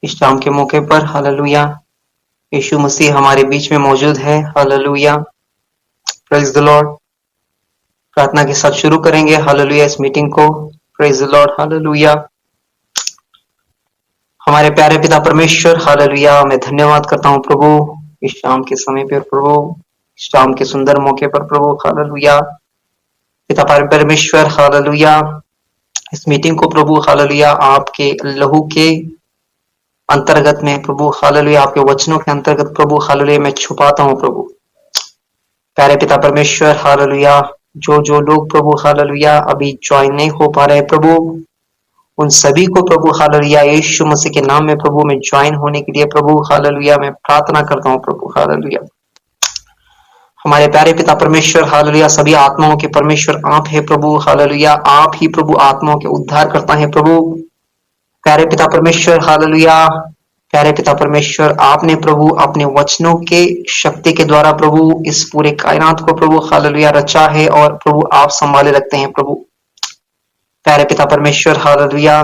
इस शाम के मौके पर हालेलुया यीशु मसीह हमारे बीच में मौजूद है। Hallelujah, praise the Lord. प्रार्थना के साथ शुरू करेंगे हालेलुया इस मीटिंग को। Praise the lord, hallelujah. हमारे प्यारे पिता परमेश्वर, हालेलुया, मैं धन्यवाद करता हूँ प्रभु इस शाम के समय पर प्रभु, इस शाम के सुंदर मौके पर प्रभु, हालेलुया। पिता परमेश्वर, हालेलुया, इस मीटिंग को प्रभु, हालेलुया, आपके लहू के अंतर्गत में प्रभु, हालेलुया, आपके वचनों के अंतर्गत प्रभु, हालेलुया, मैं छुपाता हूँ प्रभु। प्यारे पिता परमेश्वर, हालेलुया, जो लोग प्रभु, हालेलुया, अभी ज्वाइन नहीं हो पा रहे प्रभु, उन सभी को प्रभु, हालेलुया, यीशु मसीह के नाम में प्रभु में ज्वाइन होने के लिए प्रभु, हालेलुया, मैं प्रार्थना करता हूँ प्रभु, हालेलुया। हमारे प्यारे पिता परमेश्वर, हालेलुया, सभी आत्माओं के परमेश्वर आप है प्रभु, हालेलुया, आप ही प्रभु आत्माओं के उद्धार करता है प्रभु। प्यारे पिता परमेश्वर, हालेलुया, प्यारे पिता परमेश्वर, आपने प्रभु अपने वचनों के शक्ति के द्वारा प्रभु इस पूरे कायनात को प्रभु, हालेलुया, रचा है और प्रभु आप संभाले रखते हैं प्रभु। प्यारे पिता परमेश्वर, हालेलुया,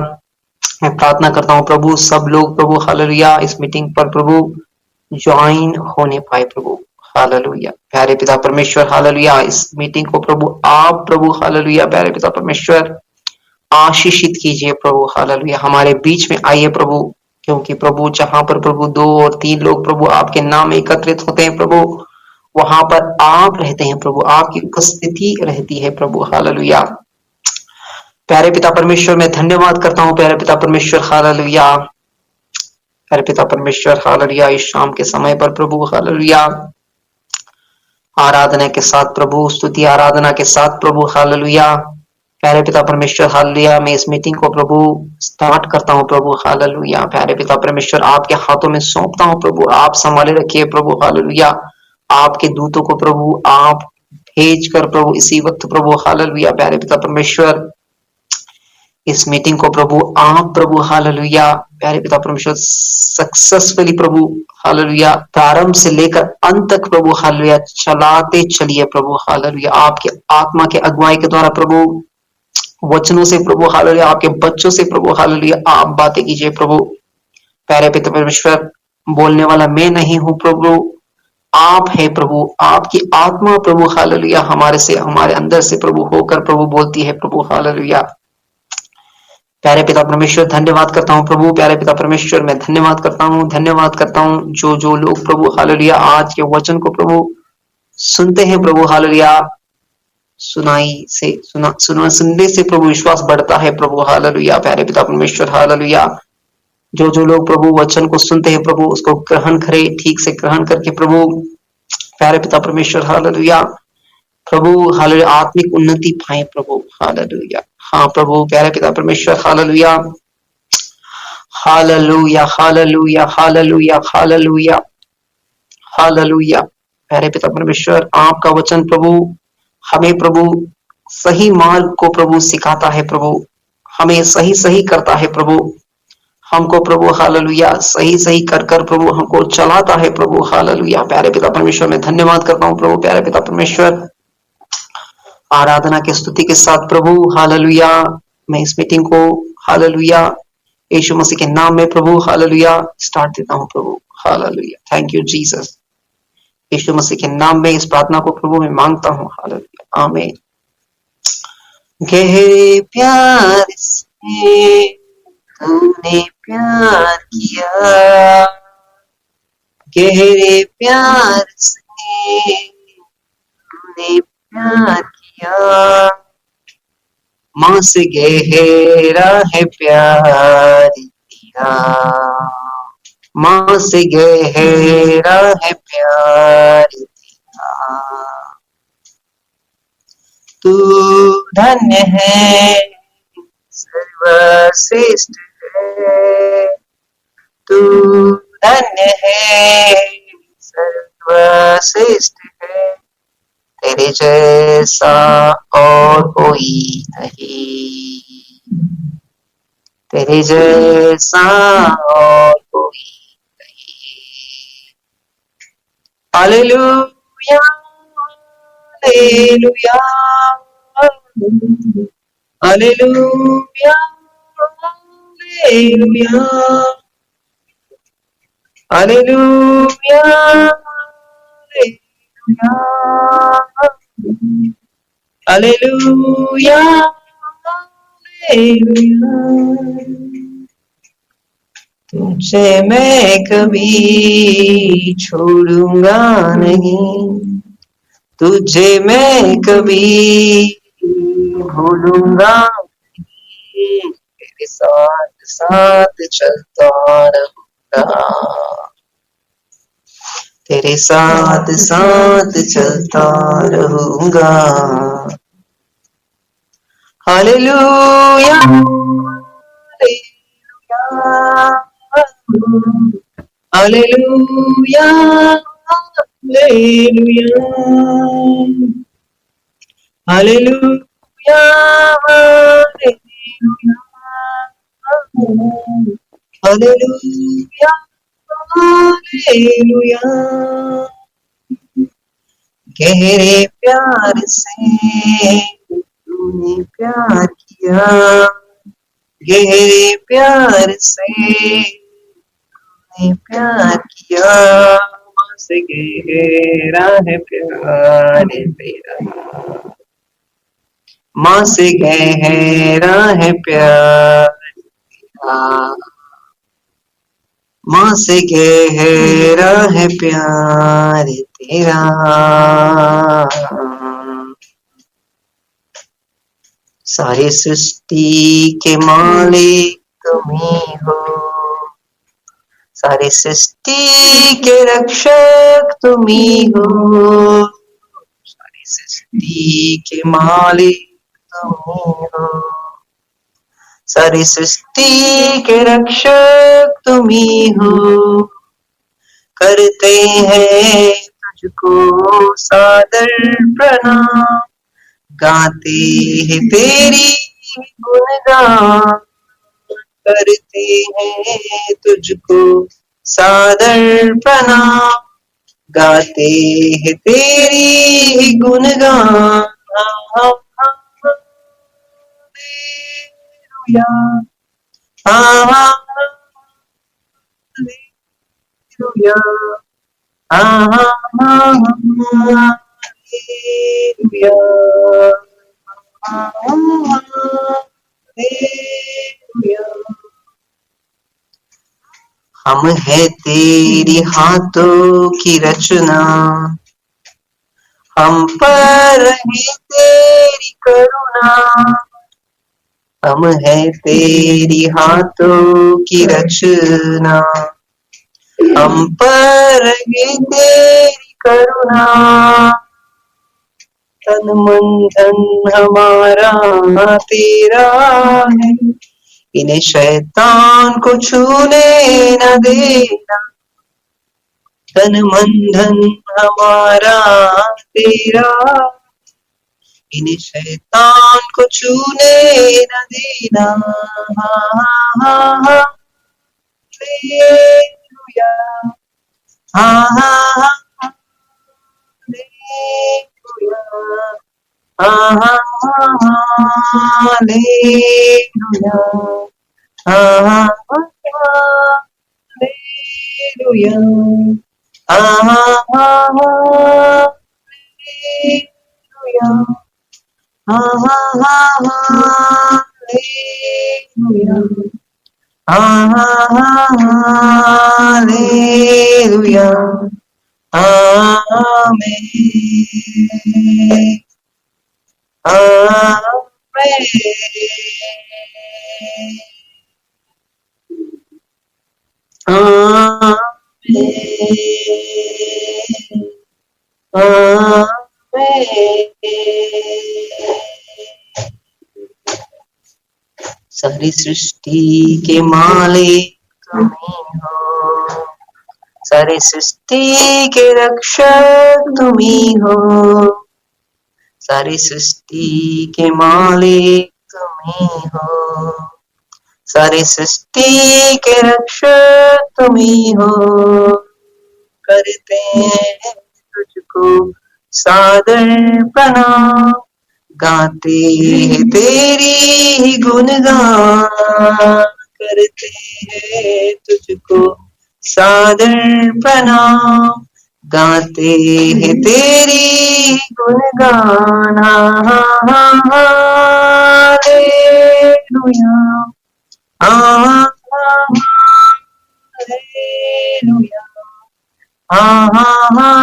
मैं प्रार्थना करता हूँ प्रभु सब लोग प्रभु, हालेलुया, इस मीटिंग पर प्रभु ज्वाइन होने पाए प्रभु, हालेलुया। प्यारे पिता परमेश्वर, हालेलुया, इस मीटिंग को प्रभु आप प्रभु, हालेलुया, प्यारे पिता परमेश्वर आशीषित कीजिए प्रभु, हालेलुया, हमारे बीच में आइए प्रभु, क्योंकि प्रभु जहां पर प्रभु 2 और 3 लोग प्रभु आपके नाम में एकत्रित होते हैं प्रभु, वहां पर आप रहते हैं प्रभु, आपकी उपस्थिति रहती है प्रभु, हालेलुया। प्यारे पिता परमेश्वर, मैं धन्यवाद करता हूँ प्यारे पिता परमेश्वर, हालेलुया, प्यारे पिता परमेश्वर, हालेलुया, इस शाम के समय पर प्रभु, हालेलुया, आराधना के साथ प्रभु, स्तुति आराधना के साथ प्रभु, हालेलुया, प्यारे पिता परमेश्वर, हालेलुया, मैं इस मीटिंग को प्रभु स्टार्ट करता हूँ प्रभु, हालेलुया। प्यारे पिता परमेश्वर, आपके हाथों में सौंपता हूँ प्रभु, आप संभाले रखिए प्रभु, हालेलुया। आपके दूतों को प्रभु आप भेज कर प्रभु इसी वक्त प्रभु, हालेलुया, प्यारे पिता परमेश्वर, इस मीटिंग को प्रभु आप प्रभु, हालेलुया, प्यारे पिता परमेश्वर, सक्सेसफुली प्रभु, हालेलुया, प्रारंभ से लेकर अंत तक प्रभु, हालेलुया, चलाते चलिए प्रभु, हालेलुया, आपके आत्मा के अगुवाई के द्वारा प्रभु, वचनों से प्रभु, हालेलुया, आपके बच्चों से प्रभु, हालेलुया, आप बातें कीजिए प्रभु। प्यारे पिता परमेश्वर, बोलने वाला मैं नहीं हूं प्रभु, आप है प्रभु, आपकी आत्मा प्रभु, हालेलुया, हमारे से, हमारे अंदर से प्रभु होकर प्रभु बोलती है प्रभु, हालेलुया। प्यारे पिता परमेश्वर, धन्यवाद करता हूँ प्रभु, प्यारे पिता परमेश्वर, मैं धन्यवाद करता हूँ, धन्यवाद करता हूँ जो लोग प्रभु, हालेलुया, आज के वचन को प्रभु सुनते हैं प्रभु, हालेलुया, सुनाई से सुनने से प्रभु विश्वास बढ़ता है प्रभु, हालेलुया, प्यारे पिता परमेश्वर, हालेलुया, जो लोग प्रभु वचन को सुनते हैं प्रभु उसको ग्रहण करे, ठीक से ग्रहण करके प्रभु, प्यारे पिता परमेश्वर, हालेलुया, प्रभु, हालेलुया, आत्मिक उन्नति पाए प्रभु, हालेलुया। हाँ प्रभु, प्यारे पिता परमेश्वर, hallelujah, hallelujah, hallelujah, hallelujah, hallelujah, hallelujah. प्यारे पिता परमेश्वर, आपका वचन प्रभु हमें प्रभु सही मार्ग को प्रभु सिखाता है प्रभु, हमें सही सही करता है प्रभु, हमको प्रभु, हालेलुया, सही सही कर कर प्रभु हमको चलाता है प्रभु, हालेलुया। प्यारे पिता परमेश्वर, मैं धन्यवाद करता हूँ प्रभु, प्यारे पिता परमेश्वर, आराधना के स्तुति के साथ प्रभु, हालेलुया, मैं इस मीटिंग को, हालेलुया, यीशु मसीह के नाम में प्रभु, हालेलुया, स्टार्ट देता हूँ प्रभु, हालेलुया। थैंक यू जीसस, यीशु मसीह के नाम में इस प्रार्थना को प्रभु मैं मांगता हूँ, हालेलुया, आमीन। गहरे प्यार से तूने प्यार किया, गहरे प्यार से तूने प्यार किया, माँ से गहरा है प्यार तेरा, माँ से गहरा है प्यार तेरा, तू धन्य है, सर्वश्रेष्ठ है, तू धन्य है, सर्वश्रेष्ठ है, तेरे जैसा और कोई नहीं, तेरे जैसा और कोई नहीं। Hallelujah, hallelujah, hallelujah, hallelujah, hallelujah, hallelujah, hallelujah. तुझे मैं कभी छोड़ूंगा नहीं, तुझे मैं कभी भूलूंगा नहीं, तेरे साथ साथ चलता रहूंगा, तेरे साथ साथ चलता रहूंगा। Hallelujah, hallelujah, hallelujah, hallelujah, hallelujah, hallelujah, hallelujah. गहरे प्यार से तूने प्यार किया, गहरे प्यार से तूने प्यार किया, माँ से गहरा है प्यार तेरा, माँ से गहरा है प्यार तेरा, माँ से गहरा है प्यार तेरा। सारी सृष्टि के मालिक तुम ही हो, सारी सृष्टि के रक्षक तुम ही हो, सारी सृष्टि के मालिक तुम ही हो, सारी सृष्टि के रक्षक तुम ही हो। करते हैं तुझको सादर प्रणाम, गाते हैं तेरी गुणगान, करते हैं तुझको सादर प्रणाम, गाते हैं तेरी गुणगान। Hallelujah, hallelujah, hallelujah, hallelujah. हम है तेरी हाथों की रचना, हम पर है तेरी करुणा, हम है तेरी हाथों की रचना, हम पर है तेरी करुणा, तन मन धन हमारा तेरा है, इन्हें शैतान को छूने न देना, तन मन धन हमारा तेरा, इन्हें शैतान को छूने न देना। Hallelujah, hallelujah, hallelujah, hallelujah, hallelujah, hallelujah, hallelujah, amen, amen, amen, amen. सारी सृष्टि के मालिक तुम ही हो, सारी सृष्टि के रक्षक तुम ही हो, सारी सृष्टि के मालिक तुम ही हो, सारी सृष्टि के रक्षक तुम ही हो। करते हैं तुझको सादर प्रणाम, गाते हैं तेरी ही गुणगान, करते हैं तुझको सादर प्रणाम, गाते हैं तेरी गुणगान। हालेलुया, हालेलुया, हालेलुया,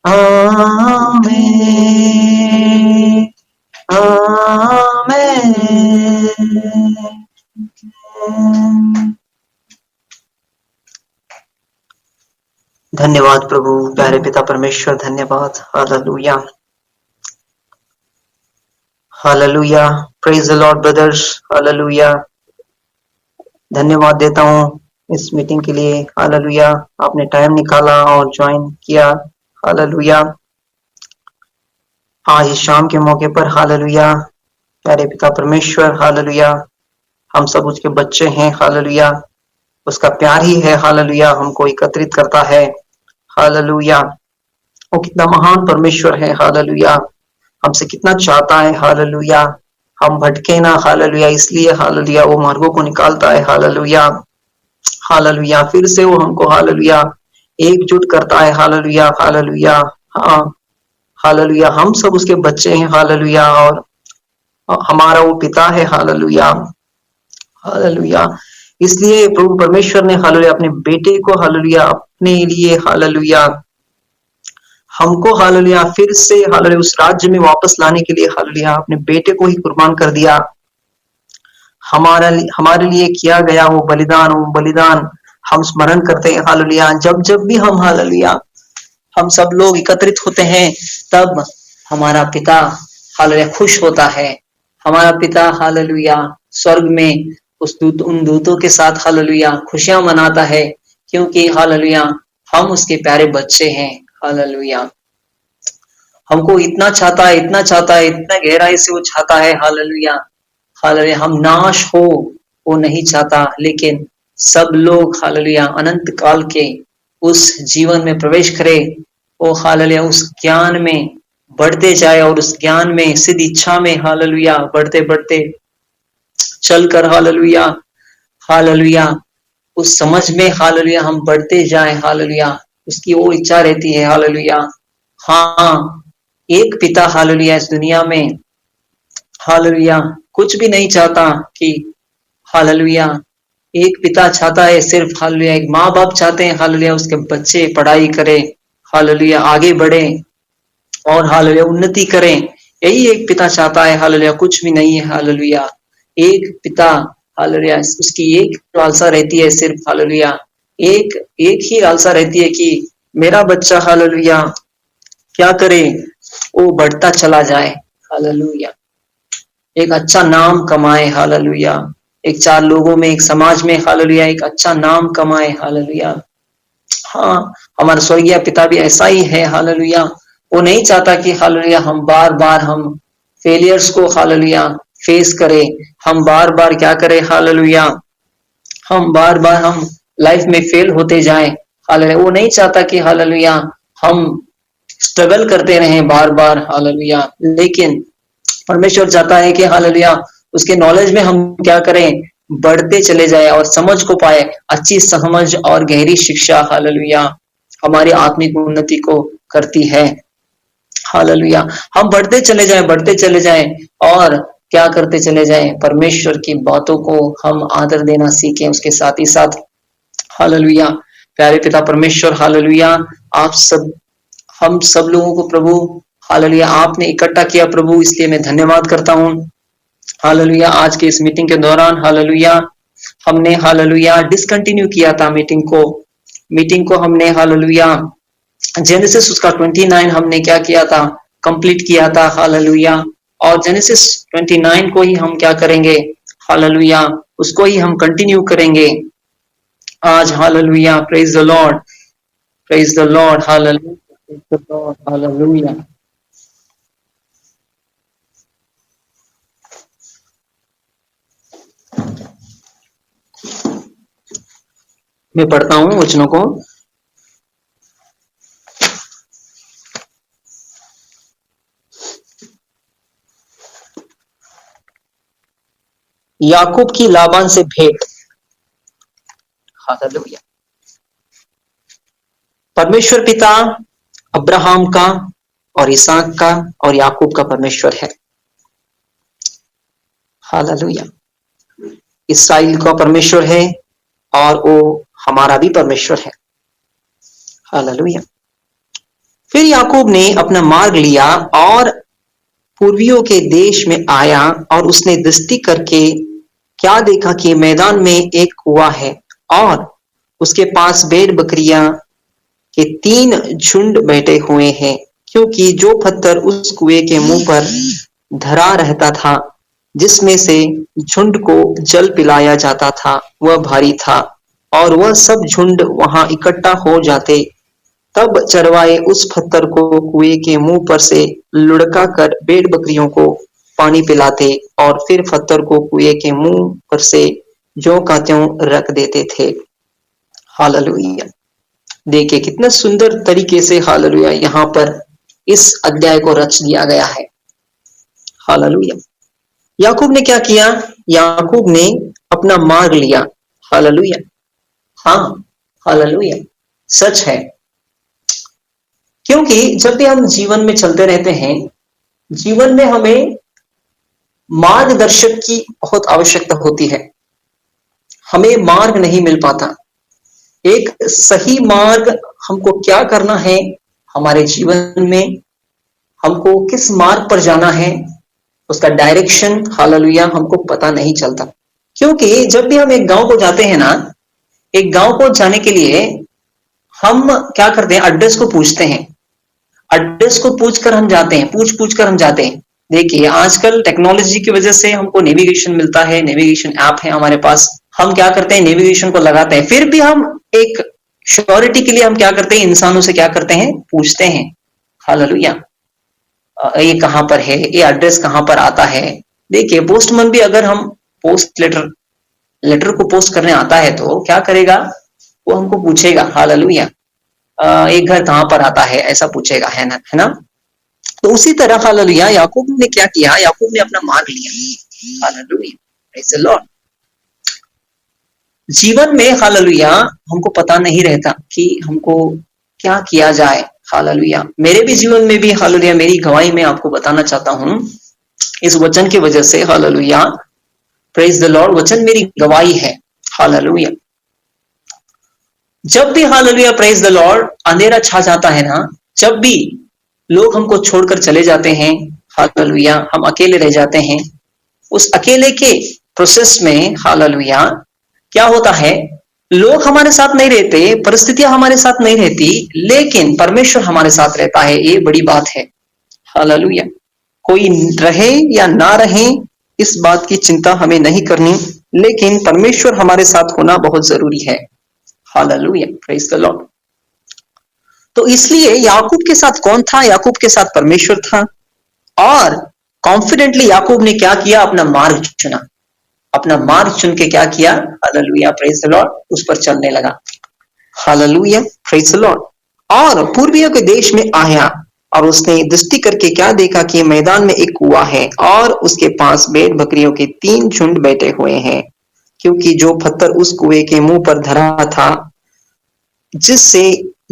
आमेन, आमेन। धन्यवाद प्रभु, प्यारे पिता परमेश्वर, धन्यवाद। Hallelujah, hallelujah, praise the Lord brothers. Hallelujah, धन्यवाद देता हूँ इस मीटिंग के लिए। हालेलुया, आपने टाइम निकाला और ज्वाइन किया। हालेलुया, आज इस शाम के मौके पर हालेलुया, प्यारे पिता परमेश्वर, हालेलुया, हम सब उसके बच्चे हैं। हालेलुया, उसका प्यार ही है। हालेलुया, हमको एकत्रित करता है। हालेलुया, वो कितना महान परमेश्वर है। हालेलुया, हमसे कितना चाहता है। हालेलुया, हम भटके ना। हालेलुया, इसलिए हालेलुया वो मार्गों को निकालता है। हालेलुया, हालेलुया, फिर से वो हमको हालेलुया एकजुट करता है। हालेलुया, हालेलुया, हाँ, हालेलुया, हम सब उसके बच्चे हैं। हालेलुया, और हमारा वो पिता है। हालेलुया, हालेलुया, इसलिए प्रभु परमेश्वर ने हालेलुया अपने बेटे को हालेलुया अपने लिए हालेलुया हमको हालेलुया फिर से हालेलुया उस राज्य में वापस लाने के लिए हालेलुया अपने बेटे को ही कुर्बान कर दिया। हमारे लिए किया गया वो बलिदान हम स्मरण करते हैं। हालेलुया, जब जब भी हम हालेलुया हम सब लोग एकत्रित होते हैं, तब हमारा पिता हालेलुया खुश होता है। हमारा पिता हालेलुया स्वर्ग में उन दूतों के साथ हालेलुया खुशियां मनाता है, क्योंकि हालेलुया हम उसके प्यारे बच्चे हैं। हालेलुया, हमको इतना चाहता है, इतना चाहता है, इतना गहराई से वो चाहता है। हालेलुया, हालेलुया, हम नाश हो वो नहीं चाहता, लेकिन सब लोग हालेलुया अनंत काल के उस जीवन में प्रवेश करे। वो हालेलुया उस ज्ञान में बढ़ते जाए और उस ज्ञान में सिद्ध इच्छा में हालेलुया बढ़ते बढ़ते चलकर हालेलुया हालेलुया उस समझ में हालेलुया हम बढ़ते जाए। हालेलुया, उसकी वो इच्छा रहती है। हालेलुया, हाँ, एक पिता हालेलुया इस दुनिया में हालेलुया कुछ भी नहीं चाहता कि हालेलुया एक पिता चाहता है सिर्फ हालेलुया एक माँ बाप चाहते हैं हालेलुया उसके बच्चे पढ़ाई करें, हालेलुया आगे बढ़े और हालेलुया उन्नति करें। यही एक पिता चाहता है। हालेलुया कुछ भी नहीं है। हालेलुया, एक पिता हालेलुया उसकी एक लालसा रहती है सिर्फ हालेलुया एक एक ही लालसा रहती है कि मेरा बच्चा हालेलुया क्या करे, वो बढ़ता चला जाए। हालेलुया, एक अच्छा नाम कमाए। हालेलुया, एक चार लोगों में एक समाज में हालेलुया एक अच्छा नाम कमाए। हालेलुया, हाँ, हमारा स्वर्गीय पिता भी ऐसा ही है। हालेलुया, वो नहीं चाहता कि हालेलुया हम बार बार हम फेलियर्स को हालेलुया फेस करें, हम बार बार क्या करें हालेलुया हम बार बार हम लाइफ में फेल होते जाएं। हालेलुया, वो नहीं चाहता कि हालेलुया हम स्ट्रगल करते रहें बार बार। हालेलुया, लेकिन परमेश्वर चाहता है कि हालेलुया उसके नॉलेज में हम क्या करें, बढ़ते चले जाए और समझ को पाए। अच्छी समझ और गहरी शिक्षा हालेलुया हमारी आत्मिक उन्नति को करती है। हालेलुया, हम बढ़ते चले जाएं और क्या करते चले जाएं, परमेश्वर की बातों को हम आदर देना सीखें उसके साथ ही साथ। हालेलुया, प्यारे पिता परमेश्वर हालेलुया आप सब हम सब लोगों को प्रभु हालेलुया आपने इकट्ठा किया प्रभु, इसलिए मैं धन्यवाद करता हूँ। हालेलुया, आज के इस मीटिंग के दौरान हालेलुया हमने हालेलुया डिसकंटिन्यू किया था मीटिंग को हमने हालेलुया जेनेसिस उसका 29 हमने क्या किया था, कंप्लीट किया था। हालेलुया, और जेनेसिस 29 को ही हम क्या करेंगे, हालेलुया उसको ही हम कंटिन्यू करेंगे आज। Hallelujah, praise the Lord, praise the lord, hallelujah, praise the lord, hallelujah. मैं पढ़ता हूँ वचनों को। याकूब की लाबान से भेंट। हालेलुया। परमेश्वर पिता अब्राहम का और इसहाक का और याकूब का परमेश्वर है। हालेलुया। इस्राएल का परमेश्वर है और वो हमारा भी परमेश्वर है। हालेलुया। फिर याकूब ने अपना मार्ग लिया और पूर्वियों के देश में आया और उसने दृष्टि करके क्या देखा कि मैदान में एक कुआं है और उसके पास भेड़ बकरियां के 3 झुंड बैठे हुए हैं, क्योंकि जो पत्थर उस कुएं के मुंह पर धरा रहता था, जिसमें से झुंड को जल पिलाया जाता था, वह भारी था और वह सब झुंड वहां इकट्ठा हो जाते। तब चरवाहे उस पत्थर को कुएं के मुंह पर से लुढ़का कर भेड़ बकरियों को पानी पिलाते और फिर पत्थर को कुएं के मुंह पर से ज्यों का त्यों रख देते थे। हालेलुया। देखिए कितना सुंदर तरीके से हालेलुया यहाँ पर इस अध्याय को रच दिया गया है। हालेलुया। याकूब ने क्या किया? याकूब ने अपना मार्ग लिया। हालेलुया। हाँ, हालेलुया। सच है, क्योंकि जब भी हम जीवन में चलते रहते हैं, जीवन में हमें मार्गदर्शक की बहुत आवश्यकता होती है। हमें मार्ग नहीं मिल पाता। एक सही मार्ग हमको क्या करना है हमारे जीवन में, हमको किस मार्ग पर जाना है, उसका डायरेक्शन हालेलुया हमको पता नहीं चलता। क्योंकि जब भी हम एक गांव को जाते हैं ना, एक गांव को जाने के लिए हम क्या करते हैं, एड्रेस को पूछते हैं। एड्रेस को पूछकर हम जाते हैं, पूछ कर हम जाते हैं। देखिए आजकल टेक्नोलॉजी की वजह से हमको नेविगेशन मिलता है, नेविगेशन ऐप है हमारे पास। हम क्या करते हैं, नेविगेशन को लगाते हैं। फिर भी हम एक श्योरिटी के लिए हम क्या करते हैं, इंसानों से क्या करते हैं, पूछते हैं। हालेलुया। ये कहां पर है, ये एड्रेस कहां पर आता है। देखिए पोस्टमैन भी अगर हम पोस्ट लेटर को पोस्ट करने आता है तो क्या करेगा, वो हमको पूछेगा हालेलुया एक घर कहां पर आता है, ऐसा पूछेगा, है ना। तो उसी तरह हालेलुया याकूब ने क्या किया, याकूब ने अपना मार्ग लिया। Hallelujah, praise the Lord. जीवन में हालेलुया हमको पता नहीं रहता कि हमको क्या किया जाए। हालेलुया। मेरे भी जीवन में भी हालेलुया, मेरी गवाही में आपको बताना चाहता हूं इस वचन की वजह से। Hallelujah, praise the Lord. वचन मेरी गवाही है। हालेलुया। जब भी हालेलुया प्रेज़ द लॉर्ड अंधेरा छा जाता है ना, जब भी लोग हमको छोड़कर चले जाते हैं, हालेलुया हम अकेले रह जाते हैं, उस अकेले के प्रोसेस में हालेलुया क्या होता है, लोग हमारे साथ नहीं रहते, परिस्थितियां हमारे साथ नहीं रहती, लेकिन परमेश्वर हमारे साथ रहता है। ये बड़ी बात है। हालेलुया। कोई रहे या ना रहे इस बात की चिंता हमें नहीं करनी, लेकिन परमेश्वर हमारे साथ होना बहुत जरूरी है। Hallelujah, praise the Lord. तो इसलिए याकूब के साथ कौन था? याकूब के साथ परमेश्वर था और कॉन्फिडेंटली याकूब ने क्या किया, अपना मार्ग चुना। अपना मार्ग चुन के क्या किया, हालेलुया प्रेज़ द लॉर्ड, उस पर चलने लगा। Hallelujah praise the Lord. और पूर्वियों के देश में आया और उसने दृष्टि करके क्या देखा कि मैदान में एक कुआं है और उसके पास भेड़ बकरियों के 3 झुंड बैठे हुए हैं, क्योंकि जो पत्थर उस कुएं के मुंह पर धरा था, जिससे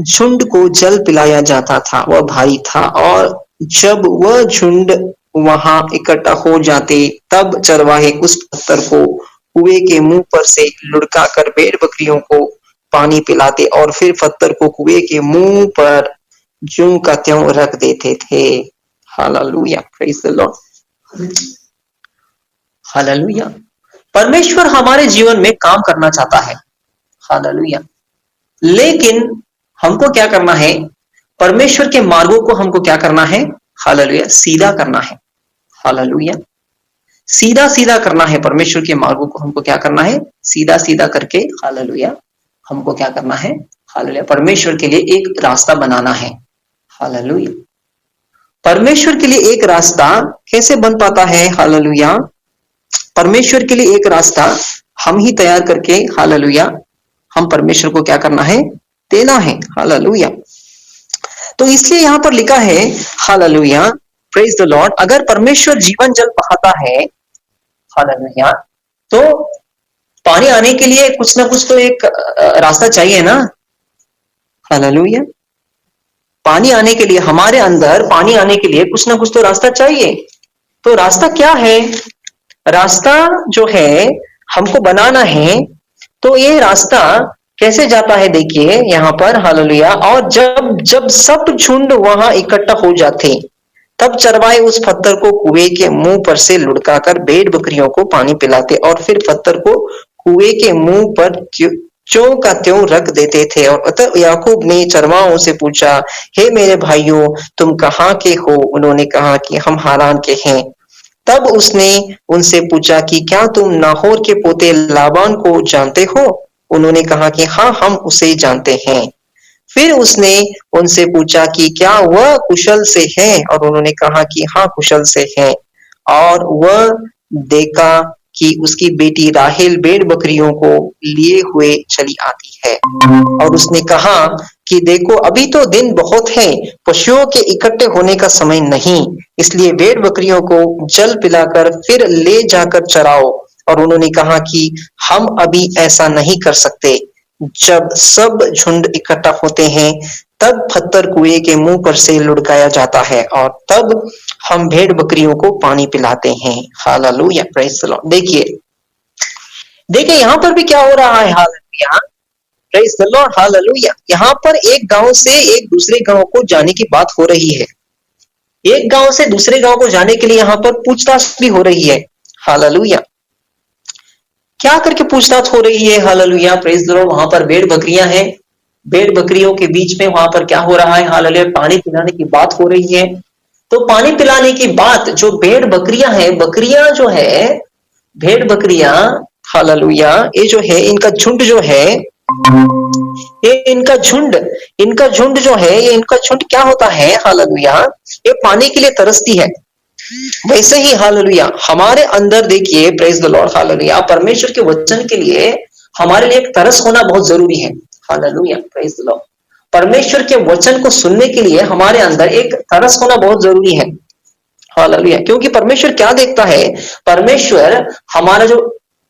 झुंड को जल पिलाया जाता था, वह भारी था। और जब वह झुंड वहां इकट्ठा हो जाते, तब चरवाहे उस पत्थर को कुएं के मुंह पर से लुढ़का कर भेड़ बकरियों को पानी पिलाते और फिर पत्थर को कुएं के मुंह पर ज्यों का त्यों रख देते थे। Hallelujah, praise the lord. Hallelujah. परमेश्वर हमारे जीवन में काम करना चाहता है। हालेलुया। लेकिन हमको क्या करना है, परमेश्वर के मार्गों को हमको क्या करना है, हालेलुया सीधा करना है। हालेलुया, सीधा सीधा करना है। परमेश्वर के मार्गों को हमको क्या करना है, सीधा सीधा करके हालेलुया हमको क्या करना है, हालेलुया परमेश्वर के लिए एक रास्ता बनाना है। हालेलुया। परमेश्वर के लिए एक रास्ता कैसे बन पाता है? हालेलुया, परमेश्वर के लिए एक रास्ता हम ही तैयार करके हालेलुया हम परमेश्वर को क्या करना है, देना है। हालेलुया। तो इसलिए यहां पर लिखा है हालेलुया प्रेज़ द लॉर्ड, अगर परमेश्वर जीवन जल बहाता है हालेलुया तो पानी आने के लिए कुछ ना कुछ तो एक रास्ता चाहिए ना। हालेलुया। पानी आने के लिए, हमारे अंदर पानी आने के लिए कुछ ना कुछ तो रास्ता चाहिए। तो रास्ता क्या है? रास्ता जो है हमको बनाना है। तो ये रास्ता कैसे जाता है देखिए यहाँ पर, हालेलुया। और जब जब सब झुंड वहां इकट्ठा हो जाते, तब चरवाहे उस पत्थर को कुएं के मुंह पर से लुढ़काकर भेड़ बकरियों को पानी पिलाते और फिर पत्थर को कुएं के मुंह पर त्यों का त्यों रख देते थे। और अतः याकूब ने चरवाहों से पूछा, हे मेरे भाइयों, तुम कहाँ के हो? उन्होंने कहा कि हम हारान के हैं। तब उसने उनसे पूछा कि क्या तुम नाहोर के पोते लाबान को जानते हो? उन्होंने कहा कि हाँ, हम उसे जानते हैं। फिर उसने उनसे पूछा कि क्या वह कुशल से है? और उन्होंने कहा कि हाँ, कुशल से है। और वह देखा कि उसकी बेटी राहेल भेड़ बकरियों को लिए हुए चली आती है। और उसने कहा कि देखो, अभी तो दिन बहुत है, पशुओं के इकट्ठे होने का समय नहीं, इसलिए भेड़ बकरियों को जल पिलाकर फिर ले जाकर चराओ। और उन्होंने कहा कि हम अभी ऐसा नहीं कर सकते। जब सब झुंड इकट्ठा होते हैं, तब पत्थर कुएं के मुंह पर से लुढ़काया जाता है और तब हम भेड़ बकरियों को पानी पिलाते हैं। Hallelujah, praise the Lord. देखिए देखिए यहाँ पर भी क्या हो रहा है। Hallelujah, praise the lord, hallelujah. यहाँ पर एक गांव से एक दूसरे गांव को जाने की बात हो रही है। एक गांव से दूसरे गांव को जाने के लिए यहाँ पर पूछताछ भी हो रही है। हालेलुया। क्या करके पूछताछ हो रही है? Hallelujah, praise the Lord. वहां पर भेड़ बकरियां हैं, भेड़ बकरियों के बीच में वहां पर क्या हो रहा है? हालेलुया, पानी पिलाने की बात हो रही है। तो पानी पिलाने की बात, जो भेड़ बकरियां हैं, बकरियां जो है, भेड़ बकरियां, हालेलुया, ये जो है इनका झुंड जो है, ये इनका झुंड जो है, ये इनका झुंड क्या होता है? हालेलुया, ये पानी के लिए तरसती है। वैसे ही हालेलुया हमारे अंदर देखिए, प्रेज द लॉर्ड, हालेलुया, परमेश्वर के वचन के लिए हमारे लिए एक तरस होना बहुत जरूरी है। Hallelujah, praise the Lord. परमेश्वर के वचन को सुनने के लिए हमारे अंदर एक तरस होना बहुत जरूरी है। हालेलुया, क्योंकि परमेश्वर क्या देखता है?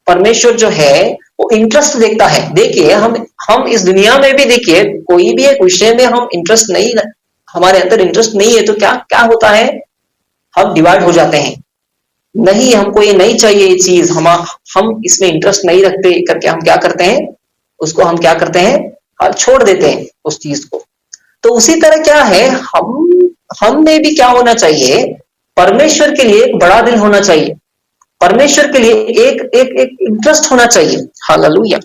परमेश्वर जो है वो इंटरेस्ट देखता है। देखिए हम इस दुनिया में भी देखिए, कोई भी एक विषय में हम इंटरेस्ट नहीं, हमारे अंदर इंटरेस्ट नहीं है तो क्या क्या होता है? हम डिवाइड हो जाते हैं। नहीं, हमको ये नहीं चाहिए, ये चीज हम इसमें इंटरेस्ट नहीं रखते करके हम क्या करते हैं? उसको हम क्या करते हैं? छोड़ देते हैं उस चीज को। तो उसी तरह क्या है, हमने भी क्या होना चाहिए? परमेश्वर के लिए एक बड़ा दिल होना चाहिए, परमेश्वर के लिए एक एक एक इंटरेस्ट होना चाहिए। हालेलुया।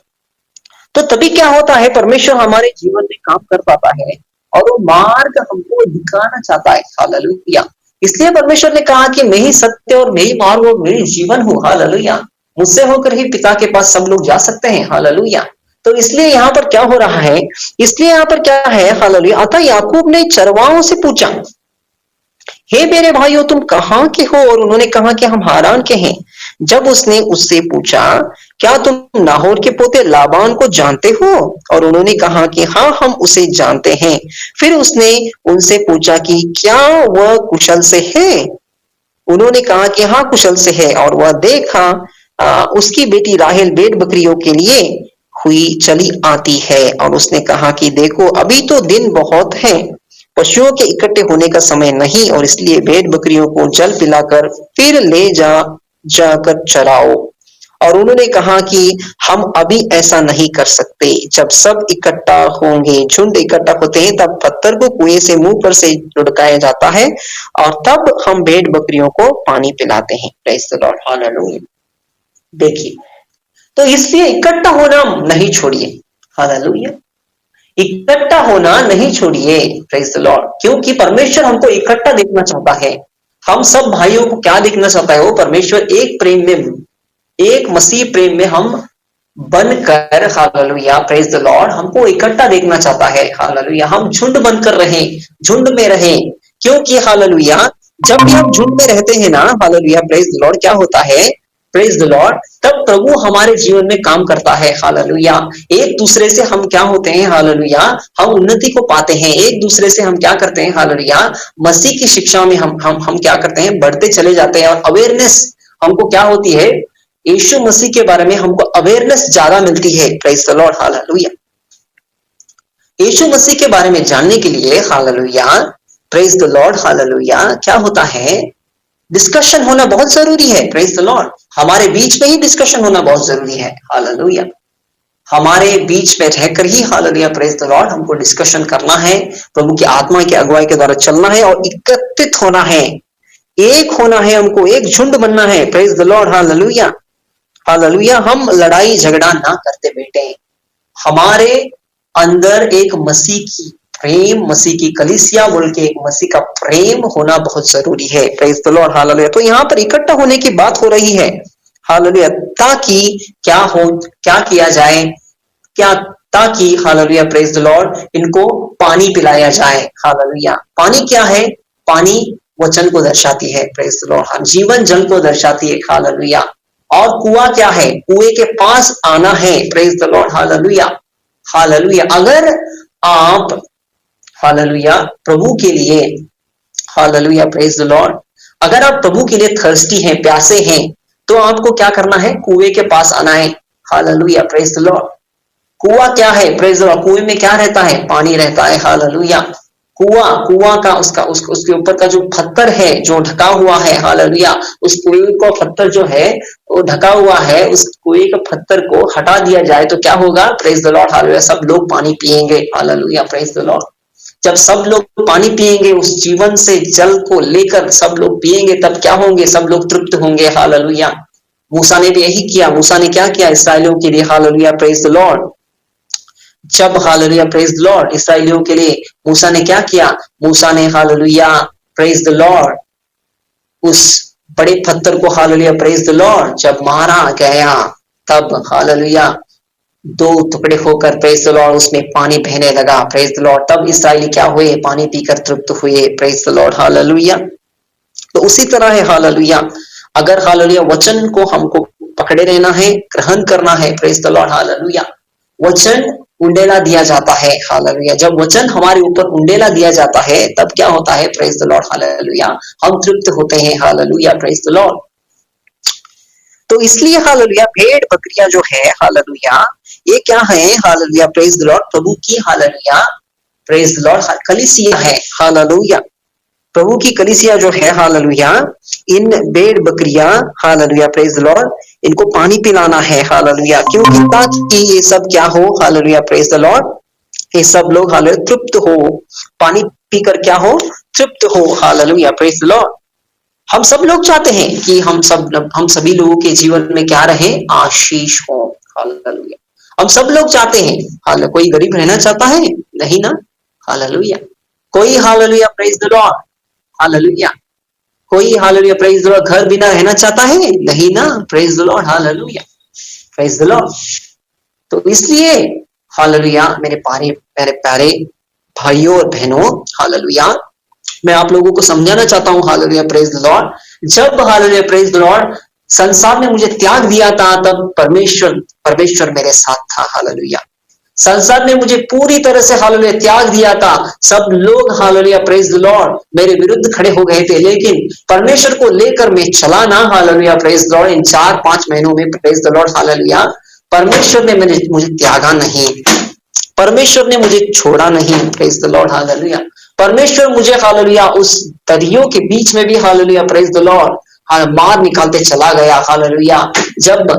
तो तभी क्या होता है? परमेश्वर हमारे जीवन में काम कर पाता है और वो मार्ग हमको दिखाना चाहता है। हालेलुया। इसलिए परमेश्वर ने कहा कि मैं ही सत्य और मैं ही मार्ग और मेरी जीवन हूँ। हालेलुया, मुझसे होकर ही पिता के पास सब लोग जा सकते हैं। हालेलुया। तो इसलिए यहाँ पर क्या हो रहा है? इसलिए यहाँ पर क्या है? हालेलुया, अतः याकूब ने चरवाहों से पूछा, हे मेरे भाइयों, तुम कहाँ के हो? और उन्होंने कहा कि हम हारान के हैं। जब उसने उससे पूछा, क्या तुम नाहोर के पोते लाबान को जानते हो? और उन्होंने कहा कि हाँ, हम उसे जानते हैं। फिर उसने उनसे पूछा कि क्या वह कुशल से है? उन्होंने कहा कि हाँ, कुशल से है। और वह देखा उसकी बेटी राहेल भेड़ बकरियों के लिए हुई चली आती है। और उसने कहा कि देखो, अभी तो दिन बहुत है, पशुओं के इकट्ठे होने का समय नहीं, और इसलिए भेड़ बकरियों को जल पिलाकर फिर ले जाकर चराओ। और उन्होंने कहा कि हम अभी ऐसा नहीं कर सकते। जब सब इकट्ठा होंगे, झुंड इकट्ठा होते हैं, तब पत्थर को कुएं से मुंह पर से लुढ़काया जाता है और तब हम भेड़ बकरियों को पानी पिलाते हैं। Praise the lord, hallelujah. देखिए, तो इसलिए इकट्ठा होना नहीं छोड़िए। हालेलुया, इकट्ठा होना नहीं छोड़िए। प्रेज़ द लॉर्ड, क्योंकि परमेश्वर हमको इकट्ठा देखना चाहता है। हम सब भाइयों को क्या देखना चाहता है? वो परमेश्वर एक प्रेम में, एक मसीह प्रेम में हम बनकर, हालेलुया, प्रेज द लॉर्ड, हमको इकट्ठा देखना चाहता है। हालेलुया, हम झुंड बनकर रहें, झुंड में रहें, क्योंकि हालेलुया जब भी हम झुंड में रहते हैं ना, हालेलुया, प्रेज द लॉर्ड, क्या होता है? प्रेज द लॉर्ड, तब प्रभु हमारे जीवन में काम करता है। हालेलुया, एक दूसरे से हम क्या होते हैं? हालेलुया, हम उन्नति को पाते हैं। एक दूसरे से हम क्या करते हैं? हालेलुया, मसीह की शिक्षा में हम क्या करते हैं? बढ़ते चले जाते हैं और अवेयरनेस हमको क्या होती है? यीशु मसीह के बारे में हमको अवेयरनेस ज्यादा मिलती है। Praise the lord, hallelujah. Yeshu Masih के बारे में जानने के लिए, hallelujah, praise the lord, hallelujah, क्या होता है, डिस्कशन होना बहुत जरूरी है। प्रेज द लॉर्ड, हमारे बीच में ही डिस्कशन होना बहुत जरूरी है। हालेलुया, हमारे बीच में रहकर ही, हालेलुया, प्रेज द लॉर्ड, हमको डिस्कशन करना है, प्रभु की आत्मा की अगुवाई के द्वारा चलना है और एकत्रित होना है, एक होना है, हमको एक झुंड बनना है। Praise the lord, hallelujah, hallelujah. हम लड़ाई झगड़ा ना करते बेटे, हमारे अंदर एक मसीह की प्रेम, मसीह की कलीसिया बोल के एक मसीह का प्रेम होना बहुत जरूरी है। Praise the lord, hallelujah. तो यहाँ पर इकट्ठा होने की बात हो रही है, हालेलुया, ताकि क्या हो, क्या किया जाए, क्या, ताकि, हालेलुया, प्रेज द लॉर्ड, इनको पानी पिलाया जाए। हालेलुया, पानी क्या है, पानी वचन को दर्शाती है। प्रेज द लॉर्ड, जीवन जल को दर्शाती है। हालेलुया, और कुआं क्या है, कुएं के पास आना है। Praise the lord, hallelujah, hallelujah. अगर आप, हालेलुया, प्रभु के लिए, हालेलुया, प्रेज द लॉर्ड, अगर आप प्रभु के लिए थर्स्टी हैं, प्यासे हैं, तो आपको क्या करना है, कुएं के पास आना है। Hallelujah, praise the Lord. कुआं क्या है, प्रेज द लॉर्ड, कुएं में क्या रहता है, पानी रहता है। हालेलुया, कुआं, कुआं का उसके ऊपर का जो पत्थर है जो ढका हुआ है, हालेलुया, उस कुएं का पत्थर जो है वो ढका हुआ है, उस कुएं का पत्थर को हटा दिया जाए तो क्या होगा, प्रेज द लॉर्ड, हालेलुया, सब लोग पानी पिएंगे। Hallelujah, praise the Lord. जब सब लोग पानी पिएंगे, उस जीवन से जल को लेकर सब लोग पिएंगे, तब क्या होंगे, सब लोग तृप्त होंगे। हालेलुया, मूसा ने भी यही किया। मूसा ने क्या किया इसराइलियों के लिए, हालेलुया, प्रेज द लॉर्ड। जब, हालेलुया, प्रेज द लॉर्ड, इसराइलियों के लिए मूसा ने क्या किया, मूसा ने, हालेलुया, प्रेज द लॉर्ड, उस बड़े पत्थर को, हालेलुया, प्रेज द लॉर्ड, जब मारा गया, तब, हालेलुया, दो टुकड़े होकर, प्रेज द लॉर्ड, उसमें पानी बहने लगा। प्रेज द लॉर्ड, तब इसराइली क्या हुए, पानी पीकर तृप्त हुए। Praise the lord, hallelujah. तो उसी तरह है, हालेलुया, अगर, हालेलुया, वचन को हमको पकड़े रहना है, ग्रहण करना है, प्रेज द लॉर्ड, हालेलुया, वचन उंडेला दिया जाता है। हालेलुया, जब वचन हमारे ऊपर उंडेला दिया जाता है, तब क्या होता है, प्रेज द लॉर्ड, हालेलुया, हम तृप्त होते हैं। Hallelujah, praise the Lord. तो इसलिए, हालेलुया, भेड़ बकरियां जो है, हालेलुया, ये क्या है, हालेलुया, प्रेज द लॉर्ड, प्रभु की, हालेलुया, प्रेज द लॉर्ड, कलीसिया है। हालेलुया, प्रभु की कलीसिया जो है, हालेलुया, इन भेड़ बकरियां, हालेलुया, प्रेज द लॉर्ड, इनको पानी पिलाना है। हालेलुया, क्योंकि ताकि ये सब क्या हो, हालेलुया, प्रेज द लॉर्ड, ये सब लोग, हालेलुया, तृप्त हो, पानी पीकर क्या हो, तृप्त हो। Hallelujah, praise the Lord. हम सब लोग चाहते हैं कि हम सभी लोगों के जीवन में क्या रहे, आशीष हो। हालेलुया, हम सब लोग चाहते हैं। हालेलुया, कोई गरीब रहना चाहता है, नहीं ना। हालेलुया, कोई, hallelujah, praise the lord, hallelujah, कोई, हालेलुया, प्रेज द लॉर्ड, घर बिना रहना चाहता है, नहीं ना। Praise the lord, hallelujah, praise the Lord. तो इसलिए, हालेलुया, मेरे प्यारे भाइयों और बहनों, हालेलुया, मैं आप लोगों को समझाना चाहता हूं, हालेलुया, प्रेज द लॉर्ड, जब, हालेलुया, प्रेज द लॉर्ड, संसार ने मुझे त्याग दिया था, तब परमेश्वर मेरे साथ था। हालेलुया, संसार ने मुझे पूरी तरह से, हालेलुया, त्याग दिया था। सब लोग, हालेलुया, प्रेज द लॉर्ड, मेरे विरुद्ध खड़े हो गए थे, लेकिन परमेश्वर को लेकर मैं चला ना। हालेलुया, प्रेज द लॉर्ड, इन 4-5 महीनों में, प्रेज द लॉर्ड, हालेलुया, परमेश्वर ने मुझे त्यागा नहीं, परमेश्वर ने मुझे छोड़ा नहीं। प्रेज द लॉर्ड, हालेलुया, परमेश्वर मुझे, हालेलुया, उस दरियों के बीच में भी, हालेलुया, प्रेज द लॉर्ड, मार निकालते चला गया। हालेलुया, जब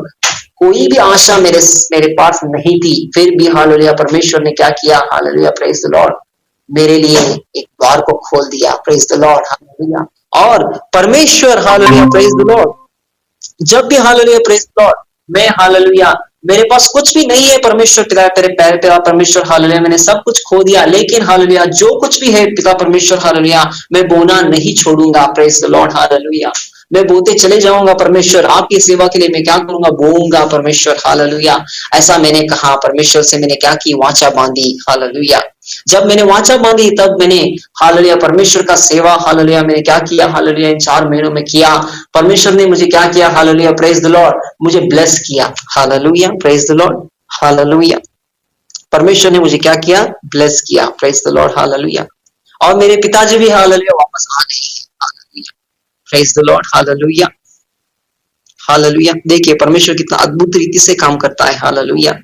कोई भी आशा मेरे पास नहीं थी, फिर भी, हालेलुया, परमेश्वर ने क्या किया, हालेलुया, प्रेज द लॉर्ड, मेरे लिए एक द्वार को खोल दिया। Praise the lord, hallelujah. और परमेश्वर, हालेलुया, प्रेज द लॉर्ड, जब भी, हालेलुया, प्रेज द लॉर्ड, मैं, हालेलुया, मेरे पास कुछ भी नहीं है, परमेश्वर पिता तेरे पैर पे, परमेश्वर, हालेलुया, मैंने सब कुछ खो दिया, लेकिन, हालेलुया, जो कुछ भी है पिता परमेश्वर, हालेलुया, मैं बोना नहीं छोड़ूंगा। प्रेज द लॉर्ड, हालेलुया, मैं बोते चले जाऊंगा। परमेश्वर, आपकी सेवा के लिए मैं क्या करूंगा, बोऊंगा। परमेश्वर, हालेलुया, ऐसा मैंने कहा, परमेश्वर से मैंने क्या की, वाचा बांधी। हालेलुया, जब मैंने वाचा बांधी, तब मैंने, हालेलुया, परमेश्वर का सेवा, हालेलुया, मैंने क्या किया, हालेलुया, इन 4 महीनों में किया। परमेश्वर ने मुझे क्या किया, हालेलुया, प्रेज द लॉर्ड, मुझे ब्लेस किया। Hallelujah, praise the lord, hallelujah, परमेश्वर ने मुझे क्या किया, ब्लेस किया। प्रेज द लॉर्ड, हालेलुया, और मेरे पिताजी भी, हालेलुया, वापस आ गए। Hallelujah, praise the lord, hallelujah, hallelujah. देखिए परमेश्वर कितना अद्भुत रीति से काम करता है। हालेलुया।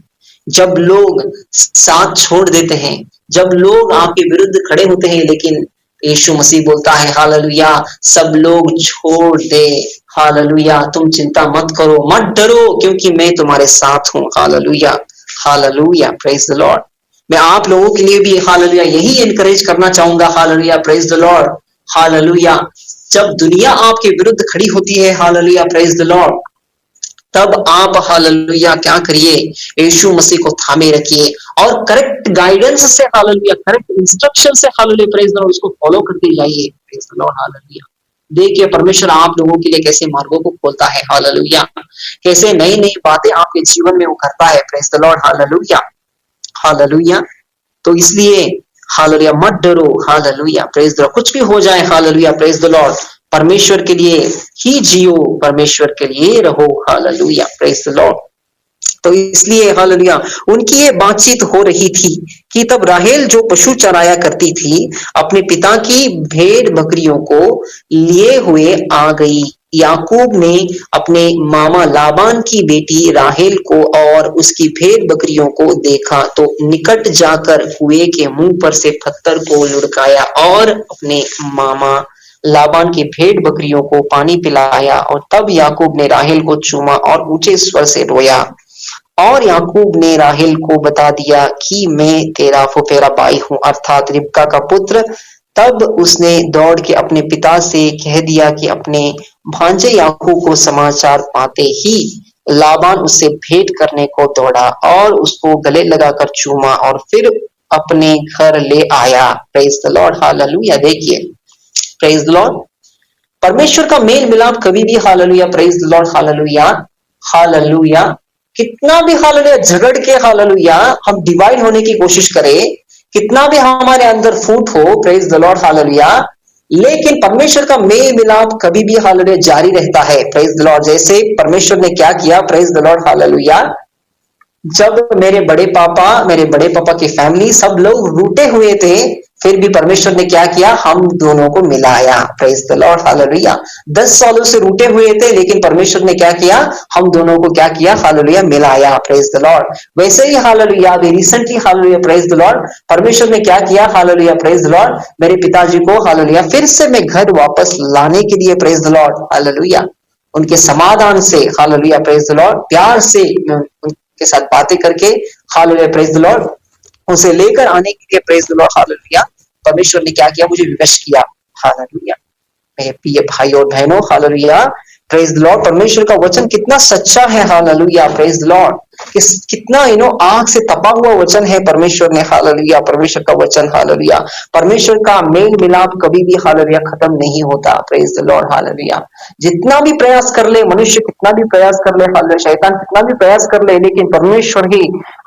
जब लोग साथ छोड़ देते हैं, जब लोग आपके विरुद्ध खड़े होते हैं, लेकिन यीशु मसीह बोलता है हालेलुया, सब लोग छोड़ दे। हालेलुया। तुम चिंता मत करो, मत डरो, क्योंकि मैं तुम्हारे साथ हूँ। Hallelujah. Hallelujah. Praise the Lord. मैं आप लोगों के लिए भी हालेलुया यही एनकरेज करना चाहूंगा। Hallelujah. Praise the lord. Hallelujah. जब दुनिया आपके विरुद्ध खड़ी होती है, हालेलुया, प्रेज द लॉर्ड, तब आप हालेलुया क्या करिए, यीशु मसीह को थामे रखिए और करेक्ट गाइडेंस से, हालेलुया, करेक्ट इंस्ट्रक्शन से, हालेलुया, प्रेज द लॉर्ड, उसको फॉलो करते जाइए। Praise the lord. हालेलुया। देखिए परमेश्वर आप लोगों के लिए कैसे मार्गों को खोलता है। हालेलुया। कैसे नई नई बातें आपके जीवन में वो करता है। Praise the lord. Hallelujah. Hallelujah. तो इसलिए हालेलुया मत डरो। हालेलुया। Praise the Lord. कुछ भी हो जाए, हालेलुया, प्रेज द लॉर्ड, परमेश्वर के लिए ही जियो, परमेश्वर के लिए रहो। हालेलुया। Praise the Lord. तो इसलिए हालेलुया उनकी ये बातचीत हो रही थी कि तब राहेल जो पशु चराया करती थी, अपने पिता की भेड़ बकरियों को लिए हुए आ गई। याकूब ने अपने मामा लाबान की बेटी राहेल को और उसकी भेड़ बकरियों को देखा तो निकट जाकर कुएं के मुंह पर से पत्थर को लुढ़काया और अपने मामा लाबान की भेड़ बकरियों को पानी पिलाया। और तब याकूब ने राहेल को चूमा और ऊंचे स्वर से रोया। और याकूब ने राहेल को बता दिया कि मैं तेरा फुफेरा भाई हूं, अर्थात रिबका का पुत्र। तब उसने दौड़ के अपने पिता से कह दिया कि अपने भांजे याकूब को समाचार पाते ही लाबान उससे भेंट करने को दौड़ा और उसको गले लगाकर चूमा और फिर अपने घर ले आया। Praise the lord. हालेलुया। देखिए, प्रेज द लॉर्ड, परमेश्वर का मेल मिलाप कभी भी, hallelujah, praise the lord, hallelujah, hallelujah, कितना भी हालेलुया झगड़ के, हालेलुया, हम डिवाइड होने की कोशिश करें, कितना भी हमारे अंदर फूट हो, प्रेज द लॉर्ड, हालेलुया, लेकिन परमेश्वर का मेल मिलाप कभी भी, हालेलुया, जारी रहता है। Praise the Lord. जैसे परमेश्वर ने क्या किया, प्रेज द लॉर्ड, हालेलुया, जब मेरे बड़े पापा की फैमिली सब लोग रूठे हुए थे, फिर भी परमेश्वर ने क्या किया, हम दोनों को मिलाया। Praise the lord. हालेलुया। 10 सालों से रूठे हुए थे, लेकिन परमेश्वर ने क्या किया, हम दोनों को क्या किया, हालेलुया, मिलाया। Praise the Lord. वैसे ही हालेलुया अभी recently, hallelujah, praise the Lord, परमेश्वर ने क्या किया, हालेलुया, प्रेज द लॉर्ड, मेरे पिताजी को, हालेलुया, फिर से मैं घर वापस लाने के लिए, प्रेज द लॉर्ड, हालेलुया, उनके समाधान से, हालेलुया, प्रेज द लॉर्ड, प्यार से के साथ बातें करके, हालेलुया, प्रेज द लॉर्ड, उसे लेकर आने के लिए, प्रेज द लॉर्ड, हालेलुया, परमेश्वर ने क्या किया, मुझे विवश किया। हालेलुया। मेरे प्रिय भाई और बहनों, हालेलुया, प्रेज द लॉर्ड, परमेश्वर का वचन कितना सच्चा है। हालेलुया, प्रेज द लॉर्ड, कितना आग से तपा हुआ वचन है परमेश्वर ने, हालेलुया, परमेश्वर का वचन, हालेलुया, परमेश्वर का मेल मिलाप कभी भी, हालेलुया, खत्म नहीं होता। Praise the lord. हालेलुया। जितना भी प्रयास कर ले मनुष्य, कितना भी प्रयास कर ले, हालेलुया, शैतान कितना भी प्रयास कर ले, लेकिन परमेश्वर ही,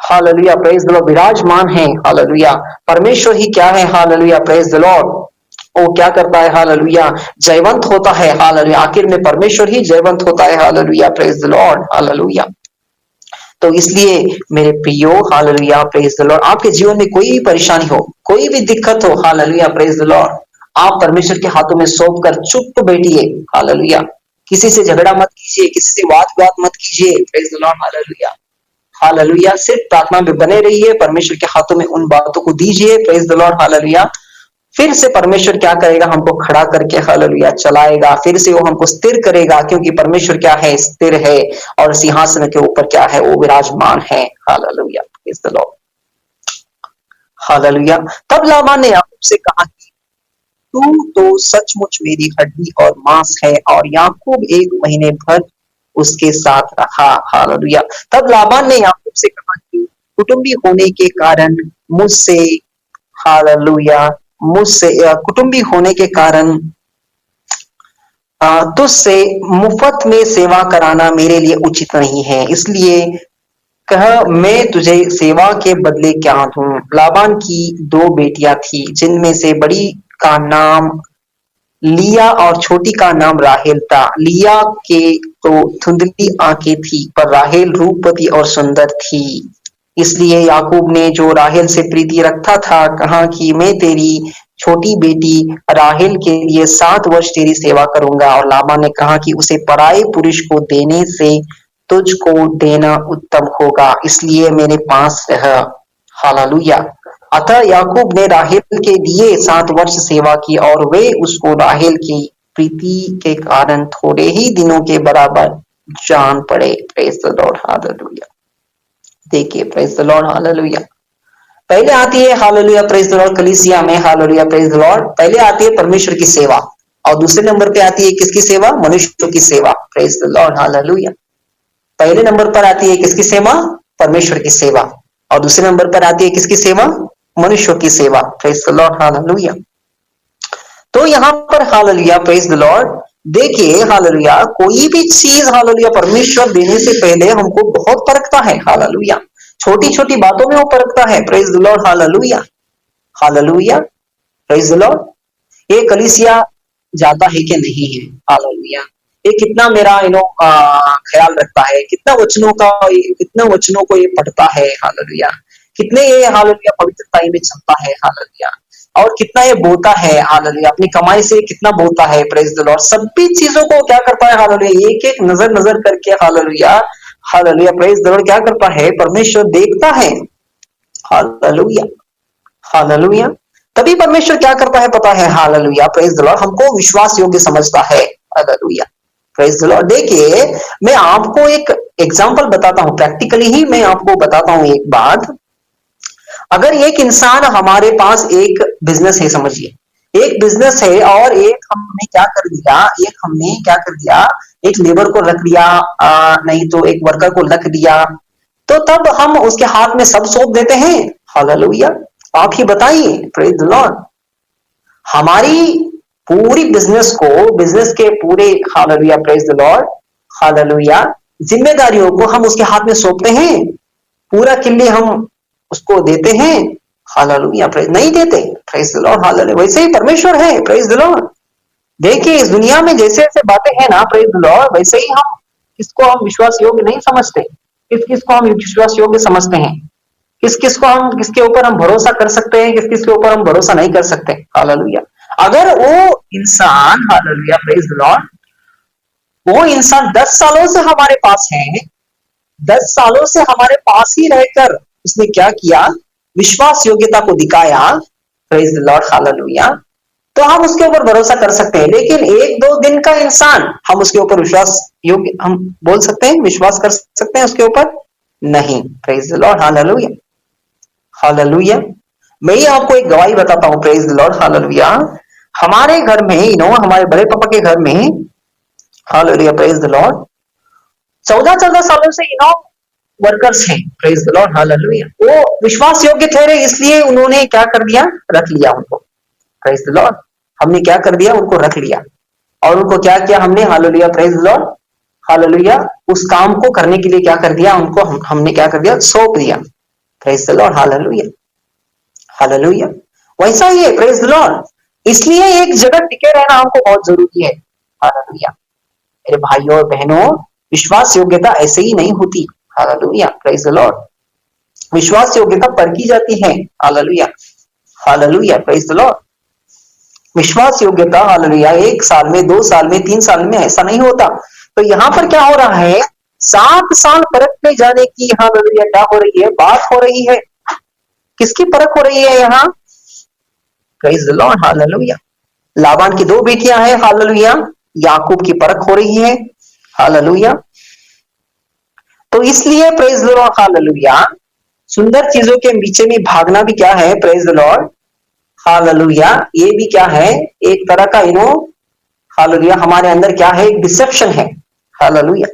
हालेलुया, प्रेज द लॉर्ड, विराजमान है। हालेलुया। परमेश्वर ही क्या है, हालेलुया, प्रेज द लॉर्ड, वो क्या करता है, हालेलुया, जयवंत होता है। हालेलुया। आखिर में परमेश्वर ही जयवंत होता है। Hallelujah, praise the lord. Hallelujah. तो इसलिए मेरे प्रियो, हालेलुया, प्रेज द लॉर्ड, आपके जीवन में कोई भी परेशानी हो, कोई भी दिक्कत हो, हालेलुया, प्रेज द लॉर्ड, आप परमेश्वर के हाथों में सौंप कर चुप बैठिए। हालेलुया। किसी से झगड़ा मत कीजिए, किसी से वाद विवाद मत कीजिए। Praise the lord. Hallelujah. Hallelujah. सिर्फ प्रार्थना में बने रहिए, परमेश्वर के हाथों में उन बातों को दीजिए। Praise the lord. हालेलुया। फिर से परमेश्वर क्या करेगा, हमको खड़ा करके, हालेलुया, चलाएगा, फिर से वो हमको स्थिर करेगा, क्योंकि परमेश्वर क्या है, स्थिर है और सिंहासन के ऊपर क्या है, वो विराजमान है। Hallelujah. Praise the lord. Hallelujah. तब लाबान ने याकूब से कहा कि तू तो सचमुच मेरी हड्डी और मांस है। और याकूब 1 महीने भर उसके साथ रहा। हालेलुया। तब लाबान ने याकूब से कहा कि कुटुंबी होने के कारण मुझसे, हालेलुया, मुझसे कुटुंबी होने के कारण तुझसे मुफ्त में सेवा कराना मेरे लिए उचित नहीं है, इसलिए कह मैं तुझे सेवा के बदले क्या दूं। लाबान की 2 बेटियां थी, जिनमें से बड़ी का नाम लिया और छोटी का नाम राहेल था। लिया के तो धुंधली आंखें थी, पर राहेल रूपवती और सुंदर थी। इसलिए याकूब ने जो राहेल से प्रीति रखता था, कहा कि मैं तेरी छोटी बेटी राहेल के लिए 7 वर्ष तेरी सेवा करूंगा। और लाबान ने कहा कि उसे पराये पुरुष को देने से तुझको देना उत्तम होगा, इसलिए मेरे पास रह। हालेलुया। अतः याकूब ने राहेल के लिए 7 वर्ष सेवा की और वे उसको राहेल की प्रीति के कारण थोड़े ही दिनों के बराबर जान पड़े। Praise the lord, hallelujah. देखिए, प्रेज द लॉर्ड, हालेलुया। पहले आती है हालेलुया प्रेज द लॉर्ड कलीसिया में, हालेलुया प्रेज द लॉर्ड। पहले आती है परमेश्वर की सेवा, और दूसरे नंबर पे आती है किसकी सेवा? मनुष्यों की सेवा। Praise the lord, hallelujah. पहले नंबर पर आती है किसकी सेवा? परमेश्वर की सेवा। और दूसरे नंबर पर आती है किसकी सेवा? मनुष्यों की सेवा। Praise the lord, hallelujah. तो यहाँ पर हालेलुया प्रेज द लॉर्ड, देखिए हालेलुया, कोई भी चीज हालेलुया परमेश्वर देने से पहले हमको बहुत परखता है। हालेलुया, छोटी छोटी बातों में वो परखता है। Praise the lord, hallelujah, hallelujah, praise the lord. ये कलीसिया जाता है कि नहीं है? हालेलुया। ये कितना मेरा ख्याल रखता है, कितना वचनों को ये पढ़ता है। हालेलुया, कितने ये हालेलुया पवित्रता में चलता है। हालेलुया, और कितना ये बोता है। हालेलुया, अपनी कमाई से कितना बोता है। प्रेज द लॉर्ड, सभी चीजों को क्या करता है? हालेलुया, एक एक नजर नजर करके hallelujah, hallelujah praise the Lord क्या करता है? परमेश्वर देखता है। Hallelujah, hallelujah. तभी परमेश्वर क्या करता है पता है? हालेलुया प्रेज द लॉर्ड, हमको विश्वास योग्य समझता है। Hallelujah praise the Lord. देखिए, मैं आपको एक एग्जांपल बताता हूं, प्रैक्टिकली ही मैं आपको बताता हूं एक बात। अगर एक इंसान, हमारे पास एक बिजनेस है, समझिए एक बिजनेस है, और एक हमने क्या कर दिया, एक लेबर को रख दिया, नहीं तो एक वर्कर को रख दिया, तो तब हम उसके हाथ में सब सौंप देते हैं। हालेलुया, आप ही बताइए। प्रेज द लॉर्ड, हमारी पूरी बिजनेस के पूरे hallelujah praise the lord, hallelujah, जिम्मेदारियों को हम उसके हाथ में सौंपते हैं, पूरा किले हम उसको देते हैं। हालेलुया, प्रेज नहीं देते। Praise the lord, hallelujah. वैसे ही परमेश्वर है। Praise the Lord. देखिए, इस दुनिया में जैसे जैसे बातें हैं ना, प्रेज द लॉर्ड, वैसे ही हम किसको हम विश्वास योग्य नहीं समझते, किस किस को हम विश्वास योग्य समझते हैं, किस किस को हम, किसके ऊपर हम भरोसा कर सकते हैं, किस किस के ऊपर हम भरोसा नहीं कर सकते। हालेलुया। अगर वो इंसान, हालेलुया प्रेज द लॉर्ड, वो इंसान 10 सालों से हमारे पास है, 10 सालों से हमारे पास ही रहकर उसने क्या किया? विश्वास योग्यता को दिखाया। Praise the lord, hallelujah. तो हम उसके ऊपर भरोसा कर सकते हैं। लेकिन एक दो दिन का इंसान, हम उसके ऊपर विश्वास योग्य, हम बोल सकते हैं, विश्वास कर सकते हैं उसके ऊपर? नहीं। Praise the lord, hallelujah, hallelujah. मैं ही आपको एक गवाही बताता हूं। Praise the lord, hallelujah. हमारे घर में, हमारे बड़े पापा के घर में, हालेलुया प्रेज द लॉर्ड, 14 सालों से वर्कर्स हैं। Praise the lord, hallelujah. वो विश्वास योग्य ठहरे, इसलिए उन्होंने क्या कर दिया? रख लिया उनको। प्रेज द लॉर्ड, हमने क्या कर दिया? उनको रख लिया। और उनको क्या किया हमने? Hallelujah praise the lord, hallelujah, उस काम को करने के लिए क्या कर दिया? उनको हमने क्या कर दिया? सौंप दिया। Praise the lord, hallelujah, hallelujah. वैसा ही है। प्रेज द लॉर्ड, इसलिए एक जगह टिके रहना हमको बहुत जरूरी है। हालेलुया मेरे भाइयों और बहनों, विश्वास योग्यता ऐसे ही नहीं होती। हालेलुया प्रेज द लॉर्ड, विश्वास योग्यता परखी जाती है। Hallelujah, hallelujah praise the Lord. विश्वास योग्यता हालेलुया 1 साल में, 2 साल में, 3 साल में ऐसा नहीं होता। तो यहाँ पर क्या हो रहा है? 7 साल परखने जाने की हालेलुया क्या हो रही है? बात हो रही है। किसकी परख हो रही है यहाँ? Praise the lord, hallelujah. Laban की 2 बेटियां हैं, हालेलुया, याकूब की परख हो रही है। हालेलुया। तो इसलिए प्रेज द लॉर्ड, हालेलुया, सुंदर चीजों के पीछे में भागना भी क्या है? प्रेज द लॉर्ड, हालेलुया, ये भी क्या है? एक तरह का हालेलुया हमारे अंदर क्या है? एक डिसेप्शन है। हालेलुया,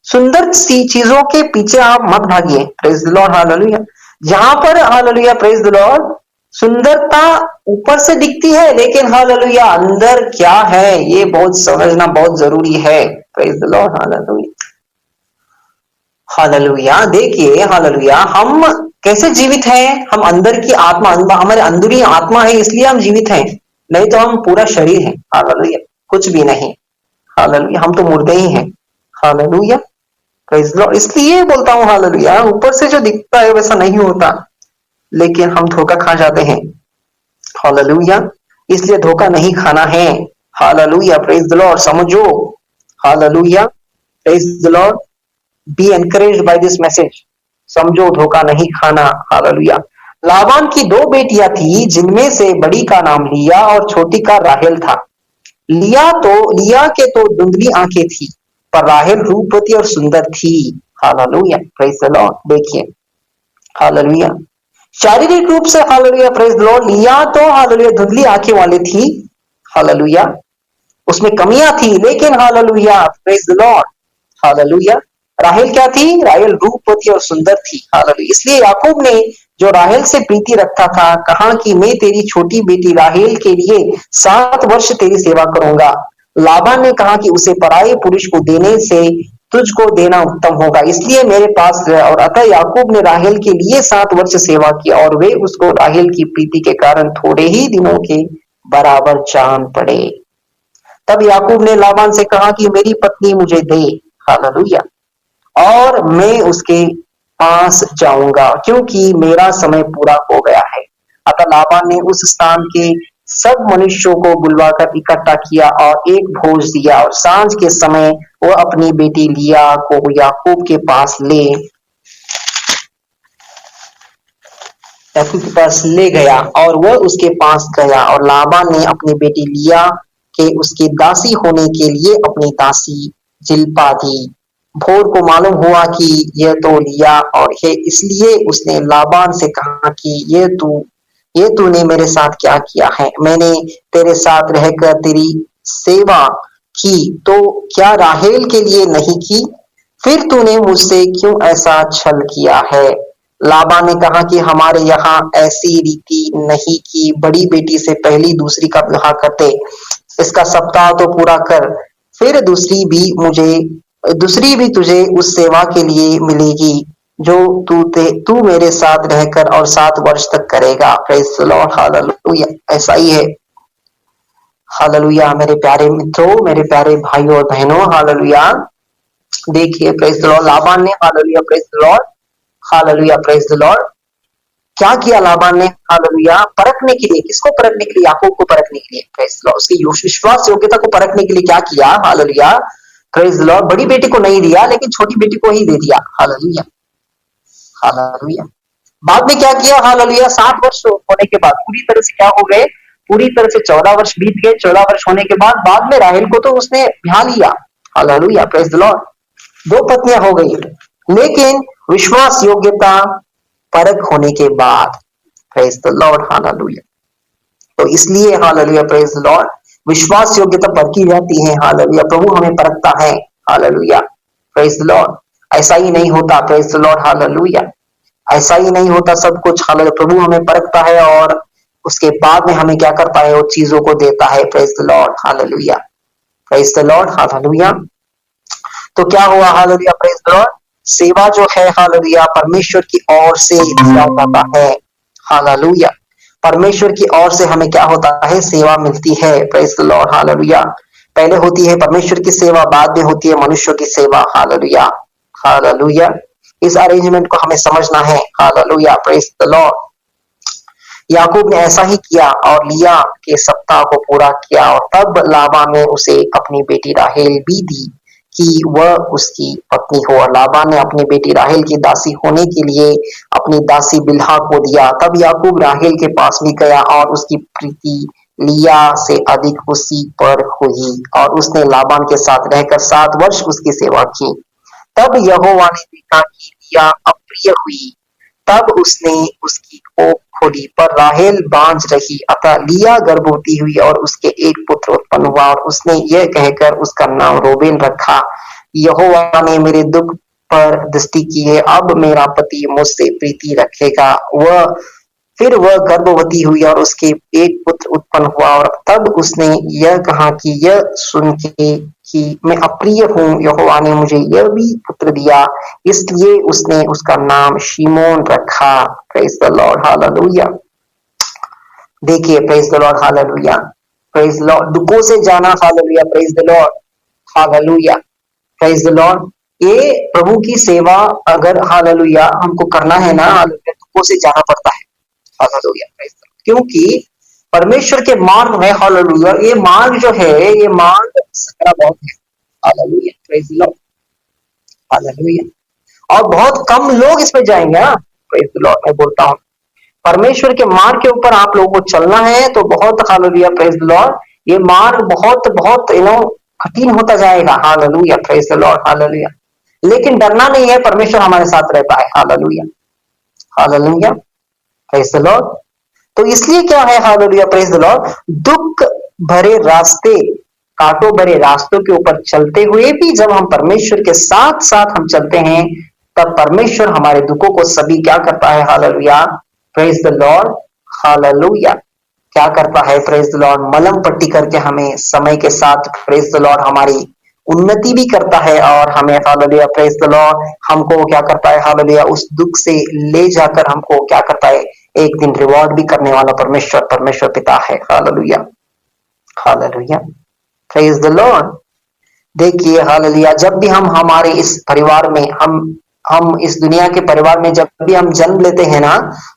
सुंदर सी चीजों के पीछे आप मत भागिए। Praise the lord, hallelujah. जहां पर हालेलुया प्रेज द लॉर्ड, सुंदरता ऊपर से दिखती है, लेकिन हालेलुया अंदर क्या है ये बहुत समझना बहुत जरूरी है। Praise the lord, hallelujah, hallelujah. देखिए हालेलुया, हम कैसे जीवित हैं? हम अंदर की आत्मा, हमारे अंदरूनी आत्मा है, इसलिए हम जीवित हैं, नहीं तो हम पूरा शरीर है। हालेलुया, कुछ भी नहीं। हालेलुया, हम तो मुर्दे ही हैं। हालेलुया, इसलिए बोलता हूं हालेलुया, ऊपर से जो दिखता है वैसा नहीं होता, लेकिन हम धोखा खा जाते हैं। हालेलुया, इसलिए धोखा नहीं खाना है। Hallelujah, praise the lord. समझो, hallelujah, praise the lord. Be encouraged by this message. समझो, धोखा नहीं खाना। हालेलुया। लाबान की दो बेटियां थी, जिनमें से बड़ी का नाम लिया और छोटी का राहेल था। लिया के तो धुंधली आंखें थी, पर राहेल रूपवती और सुंदर थी। Hallelujah, praise the Lord. देखिए, हालेलुया, शारीरिक रूप से, हालेलुया, प्रेज द लॉर्ड, लिया तो हालेलुया धुंधली आंखें वाली थी। हालेलुया, उसमें कमियां थी, लेकिन hallelujah, praise the lord, hallelujah, राहेल क्या थी? राहेल रूपवती और सुंदर थी। हालेलुया। इसलिए याकूब ने जो राहेल से प्रीति रखता था, कहा कि मैं तेरी छोटी बेटी राहेल के लिए 7 वर्ष तेरी सेवा करूंगा। लाबान ने कहा कि उसे पराये पुरुष को देने से तुझको देना उत्तम होगा, इसलिए मेरे पास रह। और अतः याकूब ने राहेल के लिए 7 वर्ष सेवा की, और वे उसको राहेल की प्रीति के कारण थोड़े ही दिनों के बराबर जान पड़े। तब याकूब ने लाबान से कहा कि मेरी पत्नी मुझे दे। हालेलुया। और मैं उसके पास जाऊंगा, क्योंकि मेरा समय पूरा हो गया है। अतः लाबान ने उस स्थान के सब मनुष्यों को बुलवाकर इकट्ठा किया और एक भोज दिया, और सांझ के समय वह अपनी बेटी लिया को याकूब के पास ले गया, और वह उसके पास गया। और लाबान ने अपनी बेटी लिया के उसकी दासी होने के लिए अपनी दासी जिल्पा दी। भोर को मालूम हुआ कि यह तो लिया और है, इसलिए उसने लाबान से कहा कि ये तूने मेरे साथ क्या किया है? मैंने तेरे साथ रहकर तेरी सेवा की, तो क्या राहेल के लिए नहीं की? फिर तूने मुझसे क्यों ऐसा छल किया है? लाबान ने कहा कि हमारे यहाँ ऐसी रीति नहीं कि बड़ी बेटी से पहली दूसरी का ब्याह करते। इसका सप्ताह तो पूरा कर, फिर दूसरी भी तुझे उस सेवा के लिए मिलेगी जो तू मेरे साथ रहकर और 7 वर्ष तक करेगा। Praise the lord, hallelujah. ऐसा ही है। हालेलुया, मेरे प्यारे मित्रों, मेरे प्यारे भाइयों और बहनों, हालेलुया। देखिए, प्रेज द लॉर्ड, लाबान ने, hallelujah, praise the lord, hallelujah, praise the Lord, क्या किया लाबान ने? हालेलुया, परखने के लिए, किसको परखने के लिए? याकूब को परखने के लिए। प्रेज द लॉर्ड, उसकी विश्वास योग्यता को परखने के लिए क्या किया? Hallelujah, praise the Lord. बड़ी बेटी को नहीं दिया, लेकिन छोटी बेटी को ही दे दिया। Hallelujah, hallelujah. बाद में क्या किया? हालेलुया, 7 वर्ष होने के बाद पूरी तरह से क्या हो गए? पूरी तरह से 14 वर्ष बीत गए। 14 वर्ष होने के बाद में राहेल को तो उसने ब्याह लिया। Hallelujah, praise the Lord. 2 पत्नियां हो गई, लेकिन विश्वास योग्यता परख होने के बाद। Praise the lord, hallelujah. तो इसलिए हालेलुया, प्रेज द लॉर्ड, विश्वास योग्यता परखी जाती है। हालेलुया, प्रभु हमें परखता है। Hallelujah, praise the Lord. ऐसा ही नहीं होता, प्रेज द लॉर्ड, हालेलुया, ऐसा ही नहीं होता सब कुछ। हालेलुया, प्रभु हमें परखता है और उसके बाद में हमें क्या करता है? वो चीजों को देता है। Praise the lord, hallelujah, praise the lord, hallelujah. तो क्या हुआ? Hallelujah, praise the Lord. सेवा जो है, हालेलुया, परमेश्वर की ओर से दिया जाता है। हालेलुया, परमेश्वर की ओर से हमें क्या होता है? सेवा मिलती है। Praise the lord, hallelujah. पहले होती है परमेश्वर की सेवा, बाद में होती है मनुष्यों की सेवा। Hallelujah, hallelujah. इस अरेंजमेंट को हमें समझना है। Hallelujah, praise the lord. Yakub ने ऐसा ही किया और लिया के सप्ताह को पूरा किया, और तब लाबान ने उसे अपनी बेटी राहेल भी दी कि वह उसकी पत्नी हो। और लाबान ने अपनी बेटी राहेल की दासी होने के लिए अपनी दासी बिल्हा को दिया। तब याकूब राहेल के पास भी गया, और उसकी प्रीति लिया से अधिक उसी पर हुई, और उसने लाबान के साथ रहकर 7 वर्ष उसकी सेवा की। तब यहोवा ने देखा कि लिया अप्रिय हुई, तब उसने उसकी कोख खोली, पर राहेल बांझ रही। अतः लिया गर्भवती हुई और उसके एक पुत्र उत्पन्न हुआ, और उसने यह कहकर उसका नाम रोबेल रखा, यहोवा ने मेरे दुख पर दृष्टि की है, अब मेरा पति मुझसे प्रीति रखेगा। फिर वह गर्भवती हुई और उसके एक पुत्र उत्पन्न हुआ, और तब उसने यह कहा कि यह सुन के कि मैं अप्रिय हूँ, यहोवा ने मुझे यह भी पुत्र दिया, इसलिए उसने उसका नाम शिमोन रखा। Praise the lord, hallelujah. देखिए, praise the lord, hallelujah, praise the lord. दुखों से जाना, hallelujah, praise the lord, hallelujah, praise the lord. ये प्रभु की सेवा अगर, हालेलुया, हमको करना है ना, हालेलुया, दुखों से जाना पड़ता है। हालेलुया, क्योंकि परमेश्वर के मार्ग है, हालेलुया, ये मार्ग जो है, ये मार्ग सकरा बहुत है, hallelujah, praise the lord, hallelujah. और बहुत कम लोग इसमें जाएंगे, हाँ, प्रेज द लॉर्ड। मैं बोलता हूँ परमेश्वर के मार्ग के ऊपर आप लोगों को चलना है तो बहुत, हालेलुया, प्रेज द लॉर्ड, ये मार्ग बहुत बहुत कठिन होता जाएगा, hallelujah, praise the lord, hallelujah. लेकिन डरना नहीं है, परमेश्वर हमारे साथ रहता है, hallelujah, hallelujah, praise the Lord. तो इसलिए क्या है, हालेलुया, प्रेज द लॉर्ड, दुख भरे रास्ते, कांटों भरे रास्तों के ऊपर चलते हुए भी जब हम परमेश्वर के साथ साथ हम चलते हैं, तब परमेश्वर हमारे दुखों को सभी क्या करता है, hallelujah, praise the lord, hallelujah, क्या करता है, प्रेज द लॉर्ड, मलम पट्टी करके हमें समय के साथ, प्रेज द लॉर्ड, हमारी उन्नति भी करता है और हमें, हालेलुया, प्रेज द लॉर्ड, हमको क्या करता है, हालेलुया, उस दुख से ले जाकर हमको क्या करता है, एक दिन रिवॉर्ड भी करने वाला परमेश्वर, परमेश्वर पिता है, hallelujah, hallelujah, praise the Lord. देखिए, हालेलुया, जब भी हम हमारे इस परिवार में, हम इस दुनिया के परिवार में जब भी हम जन्म लेते हैं ना,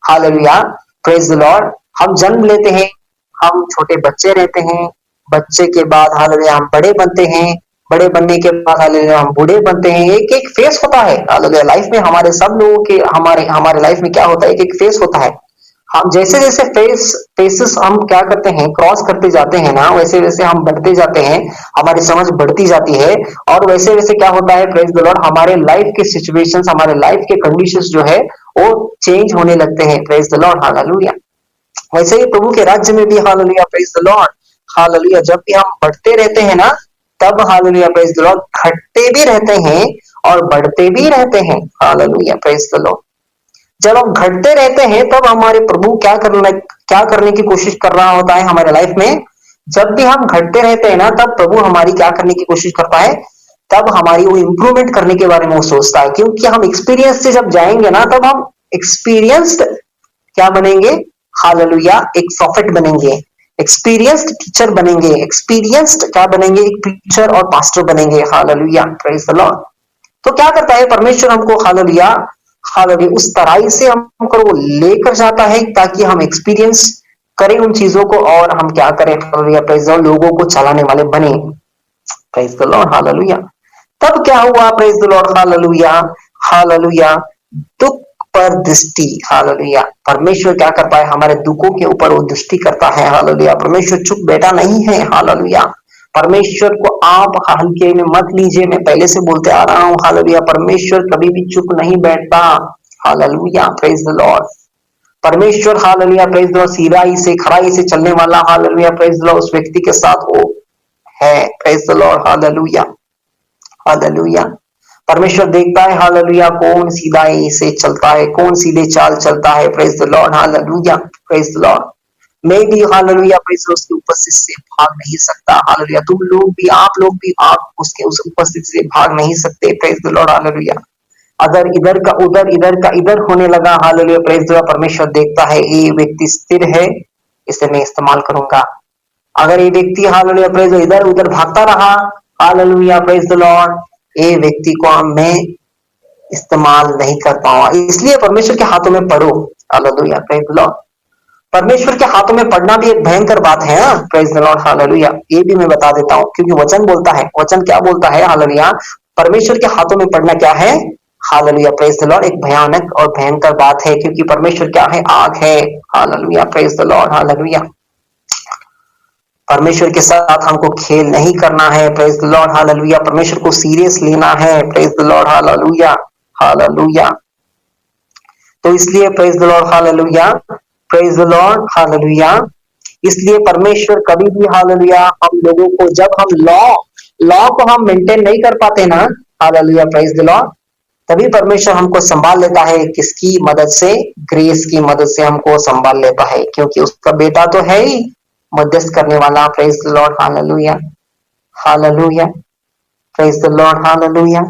हालेलुया, प्रेज द लॉर्ड, हम जन्म लेते हैं, हम छोटे बच्चे रहते हैं, बच्चे के बाद, हालेलुया, हम बड़े बनते हैं, बड़े बनने के बाद, हालेलुया, हम बूढ़े बनते हैं। एक एक फेस होता है, हालेलुया, लाइफ में हमारे सब लोगों के, हमारे हमारे लाइफ में क्या होता है, एक एक फेस होता है। हम जैसे जैसे फेसेस हम क्या करते हैं, क्रॉस करते जाते हैं ना, वैसे वैसे हम बढ़ते जाते हैं, हमारी समझ बढ़ती जाती है, और वैसे वैसे क्या होता है, प्रेज द लॉर्ड, हमारे लाइफ के सिचुएशंस, हमारे लाइफ के कंडीशंस जो है वो चेंज होने लगते हैं, प्रेज द लॉर्ड, हालेलुया। वैसे ही प्रभु के राज्य में भी, hallelujah, praise the lord, hallelujah, जब भी हम बढ़ते रहते हैं ना, तब, हालेलुया, प्रेज द लॉर्ड, घटते भी रहते हैं और बढ़ते भी रहते हैं, हालेलुया, प्रेज द लॉर्ड। जब हम घटते रहते हैं तब हमारे प्रभु क्या करने की कोशिश कर रहा होता है हमारे लाइफ में। जब भी हम घटते रहते हैं ना, तब प्रभु हमारी क्या करने की कोशिश करता है, तब हमारी वो इंप्रूवमेंट करने के बारे में वो सोचता है, क्योंकि हम एक्सपीरियंस से जब जाएंगे ना, तब हम एक्सपीरियंस्ड क्या बनेंगे, हालेलुया, एक प्रॉफिट बनेंगे, एक्सपीरियंस्ड टीचर बनेंगे, एक्सपीरियंस्ड क्या बनेंगे, एक टीचर और पास्टर बनेंगे, हालेलुया, प्रेज द लॉर्ड। तो क्या करता है परमेश्वर, हमको, हालेलुया, हालेलुया, उस तराई से हमको वो लेकर जाता है ताकि हम एक्सपीरियंस करें उन चीजों को, और हम क्या करें, हालेलुया, प्रेज द लॉर्ड, लोगों को चलाने वाले बने, प्रेज द लॉर्ड, हालेलुया। तब क्या हुआ, praise the lord, hallelujah, hallelujah, दुख पर दृष्टि, हालेलुया, परमेश्वर क्या करता है, हमारे दुखों के ऊपर वो दृष्टि करता है, हालेलुया, परमेश्वर चुप बैठा नहीं है, हालेलुया, परमेश्वर को आप हल्के में मत लीजिए, मैं पहले से बोलते आ रहा हूँ, हालेलुया, परमेश्वर कभी भी चुप नहीं बैठता, हालेलुया, प्रेज द लॉर्ड। परमेश्वर, हालेलुया, प्रेज द लॉर्ड, सीधाई से खराई से चलने वाला, हालेलुया, प्रेज द लॉर्ड, उस व्यक्ति के साथ वो है, praise the lord, hallelujah, hallelujah. परमेश्वर देखता है, हालेलुया, कौन सीधाई से चलता है, कौन सीधे चाल चलता है, praise the lord, hallelujah, praise the Lord. मैं भी, हालेलुया, प्रेज द लॉर्ड, उसकी उपस्थिति से भाग नहीं सकता, हालेलुया, तुम लोग भी, आप लोग भी, आप उसके उस उपस्थिति से भाग नहीं सकते, प्रेज द लॉर्ड, हालेलुया। अगर इधर का उधर, इधर का इधर होने लगा, हालेलुया, प्रेज द लॉर्ड, परमेश्वर देखता है ये व्यक्ति स्थिर है, इसे मैं इस्तेमाल करूंगा। अगर ये व्यक्ति, हालेलुया, प्रेज द लॉर्ड, इधर उधर भागता रहा, हालेलुया, प्रेज द लॉर्ड, ये व्यक्ति को मैं इस्तेमाल नहीं कर पाऊंगा। इसलिए परमेश्वर के हाथों में पढ़ो, हालेलुया, प्रेज द लॉर्ड। परमेश्वर के हाथों में पढ़ना भी एक भयंकर बात है, प्रेज द लॉर्ड, हालेलुया, ये भी मैं बता देता हूँ, क्योंकि वचन बोलता है, वचन क्या बोलता है, हालेलुया, परमेश्वर के हाथों में पढ़ना क्या है, हालेलुया, प्रेज द लॉर्ड, एक भयानक और भयंकर बात है, क्योंकि परमेश्वर क्या है, आग है, hallelujah, praise the lord, hallelujah. परमेश्वर के साथ हमको खेल नहीं करना है, प्रेज द लॉर्ड, हालेलुया, परमेश्वर को सीरियस लेना है, praise the lord, hallelujah, hallelujah. तो इसलिए praise the lord, hallelujah, praise the lord, hallelujah, इसलिए परमेश्वर कभी भी, हालेलुया, हम लोगों को, जब हम लॉ को हम मेंटेन नहीं कर पाते ना, हालेलुया, प्रेज द लॉर्ड, तभी परमेश्वर हमको संभाल लेता है, किसकी मदद से, ग्रेस की मदद से हमको संभाल लेता है, क्योंकि उसका बेटा तो है ही मध्यस्थ करने वाला, praise the lord, hallelujah, hallelujah, praise the lord, hallelujah.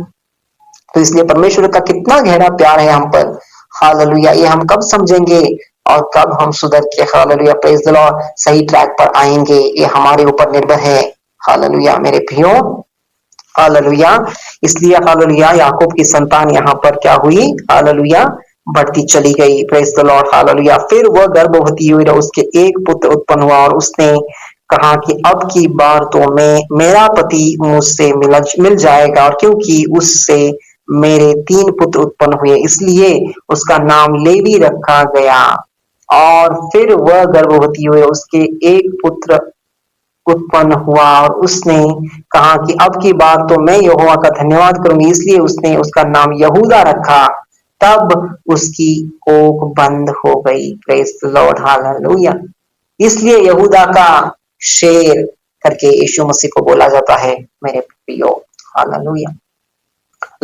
तो इसलिए परमेश्वर का कितना गहरा प्यार है हम पर, हालेलुया, ये हम कब समझेंगे और कब हम सुधर के, हालेलुया, प्रेज द लॉर्ड, सही ट्रैक पर आएंगे, ये हमारे ऊपर निर्भर है, हालेलुया, मेरे प्रियो, हालेलुया। इसलिए, हालेलुया, याकूब की संतान यहाँ पर क्या हुई, हालेलुया, बढ़ती चली गई। Praise the lord, hallelujah. फिर वह गर्भवती हुई और उसके एक पुत्र उत्पन्न हुआ और उसने कहा कि अब की बार तो मैं मेरा पति मुझसे मिल जाएगा, और क्योंकि उससे मेरे 3 पुत्र उत्पन्न हुए इसलिए उसका नाम लेवी रखा गया। और फिर वह गर्भवती हुई, उसके एक पुत्र उत्पन्न हुआ और उसने कहा कि अब की बार तो मैं यहोवा का धन्यवाद करूंगी, इसलिए उसने उसका नाम यहूदा रखा। तब उसकी कोख बंद हो गई। Praise the lord, hallelujah. इसलिए यहूदा का शेर करके यीशु मसीह को बोला जाता है मेरे प्रियो, हालेलुया।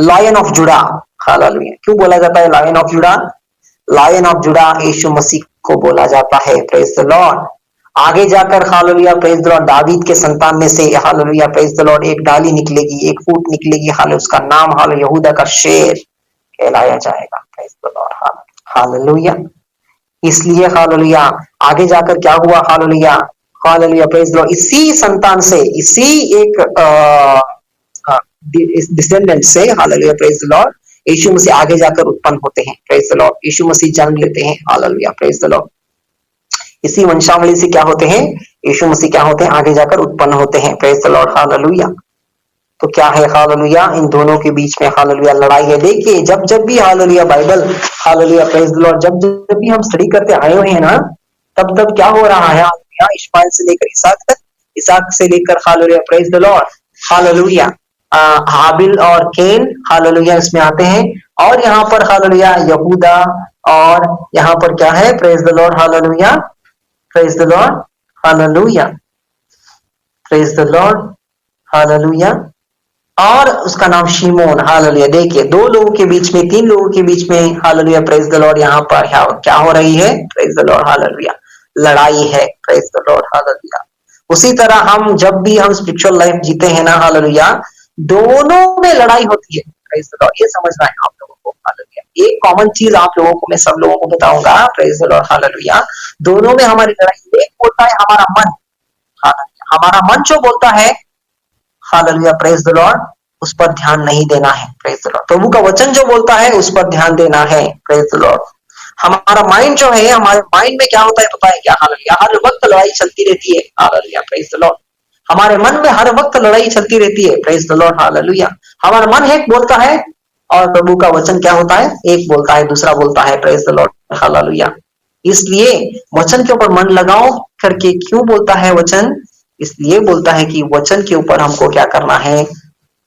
लायन ऑफ जुड़ा, हालेलुया। क्यों बोला जाता है लायन ऑफ जुड़ा? लायन ऑफ जुड़ा यीशु मसीह को बोला जाता है। Praise the Lord. आगे जाकर hallelujah, praise the Lord, David के संतान में से हालेलुया, प्रेज द लॉर्ड, एक डाली निकलेगी, एक फूट निकलेगी, हालेलुया, उसका नाम हालेलुया यहूदा का शेर कहलाया जाएगा। Praise the lord, hallelujah. इसलिए हालेलुया आगे जाकर क्या हुआ? Hallelujah, hallelujah, praise the Lord, इसी संतान से, इसी एक डिसेंडेंट से हालेलुया, प्रेज द लॉर्ड, यीशु मसीह आगे जाकर उत्पन्न होते हैं। प्रेज द लॉर्ड, यीशु मसीह जन्म लेते हैं। Hallelujah, praise the Lord. इसी वंशावली से क्या होते हैं? यीशु मसीह क्या होते हैं? आगे जाकर उत्पन्न होते हैं। Praise the lord, hallelujah. तो क्या है हालेलुया? इन दोनों के बीच में हालेलुया लड़ाई है। देखिए जब जब भी hallelujah Bible, hallelujah, praise the Lord, जब जब भी हम स्टडी करते आए हुए हैं ना, तब तब क्या हो रहा है? हालेलुया, इश्माइल से लेकर इसहाक तक, इसहाक से लेकर hallelujah, praise the lord, hallelujah, Habil और केन, हालेलुया, इसमें आते हैं। और यहाँ पर हालेलुया यहूदा, और यहाँ पर क्या है? Praise the lord, hallelujah, praise the lord, hallelujah, praise the lord, hallelujah, और उसका नाम शिमोन। हालेलुया। देखिए 2 लोगों के बीच में, 3 लोगों के बीच में हालेलुया, प्रेज द लॉर्ड, यहाँ पर क्या हो रही है? प्रेज द लॉर्ड, हालेलुया, लड़ाई है। Praise the lord, hallelujah. उसी तरह हम जब भी हम स्पिरिचुअल लाइफ जीते हैं ना, हालेलुया, दोनों में लड़ाई होती है। प्रेज द लॉर्ड, ये समझना है आप लोगों को। हालेलुया, एक कॉमन चीज आप लोगों को, मैं सब लोगों को बताऊंगा। Praise the lord, hallelujah. दोनों में हमारी लड़ाई, एक होता है हमारा मन, हालेलुया, हमारा मन जो बोलता है हालेलुया, प्रेज द लॉर्ड, उस पर ध्यान नहीं देना है। Praise the Lord. प्रभु का वचन जो बोलता है उस पर ध्यान देना है। Praise the Lord. हमारा माइंड जो है, हमारे माइंड में क्या होता है पता है क्या? हालेलुया, हर वक्त लड़ाई चलती रहती है। Hallelujah, praise the Lord. हमारे मन में हर वक्त लड़ाई चलती रहती है। Praise the lord, hallelujah. हमारा मन एक बोलता है और प्रभु का वचन क्या होता है? एक बोलता है, दूसरा बोलता है। Praise the lord, hallelujah. इसलिए वचन के ऊपर मन लगाओ करके क्यों बोलता है वचन? इसलिए बोलता है कि वचन के ऊपर हमको क्या करना है?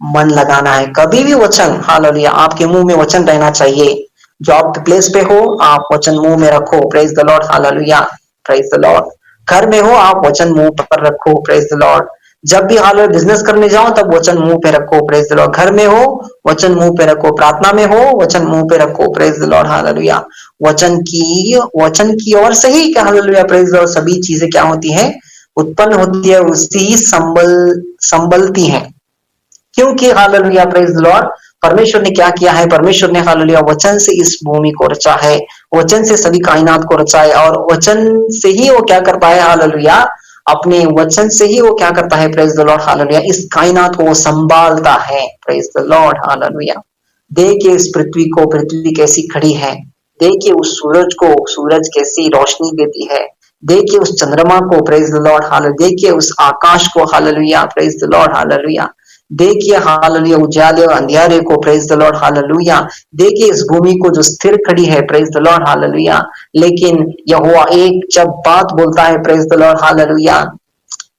मन लगाना है। कभी भी वचन, हालेलुया, आपके मुंह में वचन रहना चाहिए। जॉब के प्लेस पे हो, आप वचन मुंह में रखो। Praise the lord, hallelujah, praise the Lord. घर में हो, आप वचन मुंह पर रखो। Praise the Lord. जब भी हालेलुया बिजनेस करने जाओ तब वचन मुंह पे रखो। Praise the Lord. घर में हो, वचन मुंह पे रखो। प्रार्थना में हो, वचन मुंह पे रखो। Praise the lord, hallelujah. वचन की ओर से ही क्या, हालेलुया, प्रेज द लॉर्ड, सभी चीजें क्या होती हैं? उत्पन्न होती है, उसी संबलती हैं। क्योंकि हालेलुया, प्रेज द लॉर्ड, परमेश्वर ने क्या किया है? परमेश्वर ने हालेलुया वचन से इस भूमि को रचा है, वचन से सभी कायनात को रचा है, और वचन से ही वो क्या करता है? हालेलुया, अपने वचन से ही वो क्या करता है? प्रेज द लॉर्ड, हालेलुया, इस कायनात को वो संभालता है। Praise the lord, hallelujah. देखिए इस पृथ्वी को, पृथ्वी कैसी खड़ी है। देखिए उस सूरज को, सूरज कैसी रोशनी देती है। देखिए उस चंद्रमा को, प्रेज द लॉर्ड, हालेलुया। देखिए उस आकाश को, hallelujah, praise the lord, hallelujah. देखिए हालेलुया उजाले और अंधियारे को, प्रेज द लॉर्ड, हालेलुया। देखिए इस भूमि को जो स्थिर खड़ी है, प्रेज द लॉर्ड, हालेलुया। लेकिन यहोवा एक जब बात बोलता है, प्रेज द लॉर्ड, हालेलुया,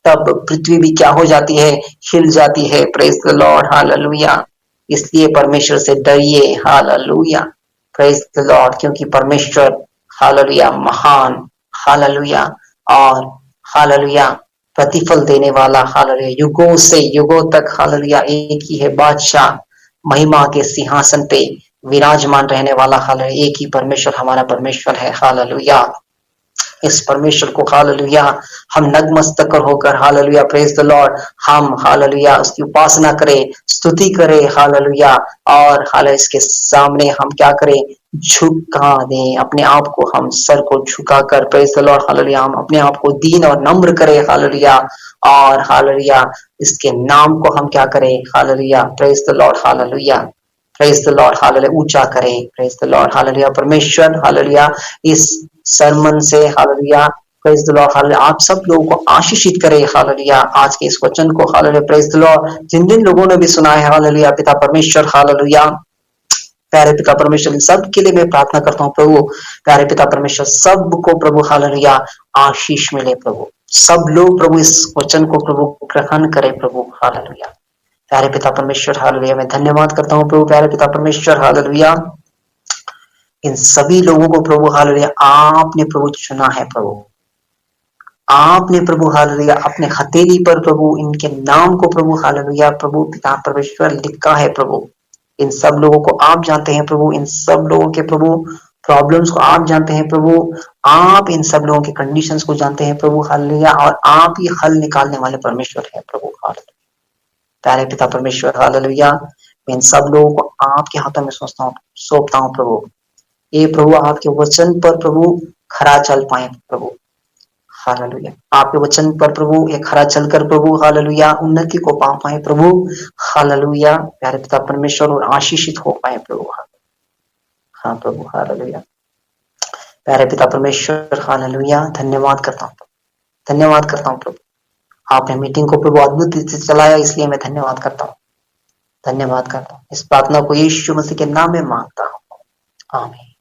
तब पृथ्वी भी क्या हो जाती है? हिल जाती है। Praise the lord, hallelujah. इसलिए परमेश्वर से डरिए। हालेलुया, प्रेज द लॉर्ड, क्योंकि परमेश्वर हालेलुया महान, हालेलुया, और हालेलुया प्रतिफल देने वाला, हालेलुया, युगों से युगों तक, हालेलुया, एक ही है बादशाह, महिमा के सिंहासन पे विराजमान रहने वाला, हालेलुया, एक ही परमेश्वर हमारा परमेश्वर है। हालेलुया। इस परमेश्वर को, हालेलुया, हम नतमस्तक होकर, हालेलुया, प्रेज द लॉर्ड, हम हालेलुया उसकी उपासना करें, स्तुति करें, हालेलुया, और हालेलुया इसके सामने हम क्या करें? झुका दें अपने आप को, हम सर को झुकाकर, प्रेज द लॉर्ड, हालेलुया, हम अपने आप को दीन और नम्र करें, हालेलुया, और हालेलुया इसके नाम को हम क्या करें? Hallelujah, praise the lord, hallelujah, praise the lord hallelujah, ऊंचा करें। Praise the lord hallelujah. परमेश्वर हालेलुया इस सरमन से hallelujah, praise the lord hallelujah, आप सब लोगों को आशीषित करे हालेलुया। आज के इस वचन को हालेलुया, प्रेज द लॉर्ड, जिन जिन लोगों ने भी सुना है हालेलुया, पिता परमेश्वर हालेलुया, प्यारे पिता परमेश्वर, इन सब के लिए मैं प्रार्थना करता हूँ प्रभु। प्यारे पिता परमेश्वर, सबको प्रभु हालेलुया आशीष मिले प्रभु। सब लोग प्रभु इस वचन को प्रभु ग्रहण करे प्रभु हालेलुया। प्यारे पिता परमेश्वर हालेलुया, मैं धन्यवाद करता हूँ प्रभु। प्यारे पिता परमेश्वर हालेलुया, इन सभी लोगों को प्रभु हालेलुया आपने प्रभु चुना है प्रभु। आपने प्रभु हालेलुया अपने हथेली पर प्रभु इनके नाम को प्रभु हालेलुया प्रभु पिता परमेश्वर लिखा है प्रभु। इन सब लोगों को आप जानते हैं प्रभु। इन सब लोगों के प्रभु प्रॉब्लम्स को आप जानते हैं प्रभु। आप इन सब लोगों के कंडीशंस को जानते हैं प्रभु हालेलुया, और आप ही हल निकालने वाले परमेश्वर हैं प्रभु हालेलुया। प्यारे पिता परमेश्वर हालेलुया, मैं इन सब लोगों को आपके हाथों में सौंपता हूँ प्रभु। ये प्रभु आपके वचन पर प्रभु खरा चल पाए प्रभु हालेलुया। आपके वचन पर प्रभु एक खरा चलकर प्रभु हालेलुया उन्नति को पा पाए प्रभु हालेलुया। प्यारे पिता परमेश्वर, और आशीषित हो पाए प्रभु। हाँ प्रभु हालेलुया। प्यारे पिता परमेश्वर हालेलुया, धन्यवाद करता हूँ, धन्यवाद करता हूँ प्रभु। आपने मीटिंग को प्रभु अद्भुत रीति से चलाया, इसलिए मैं धन्यवाद करता हूँ, धन्यवाद करता हूँ। इस प्रार्थना को यीशु मसीह के नाम में मांगता हूँ, आमीन।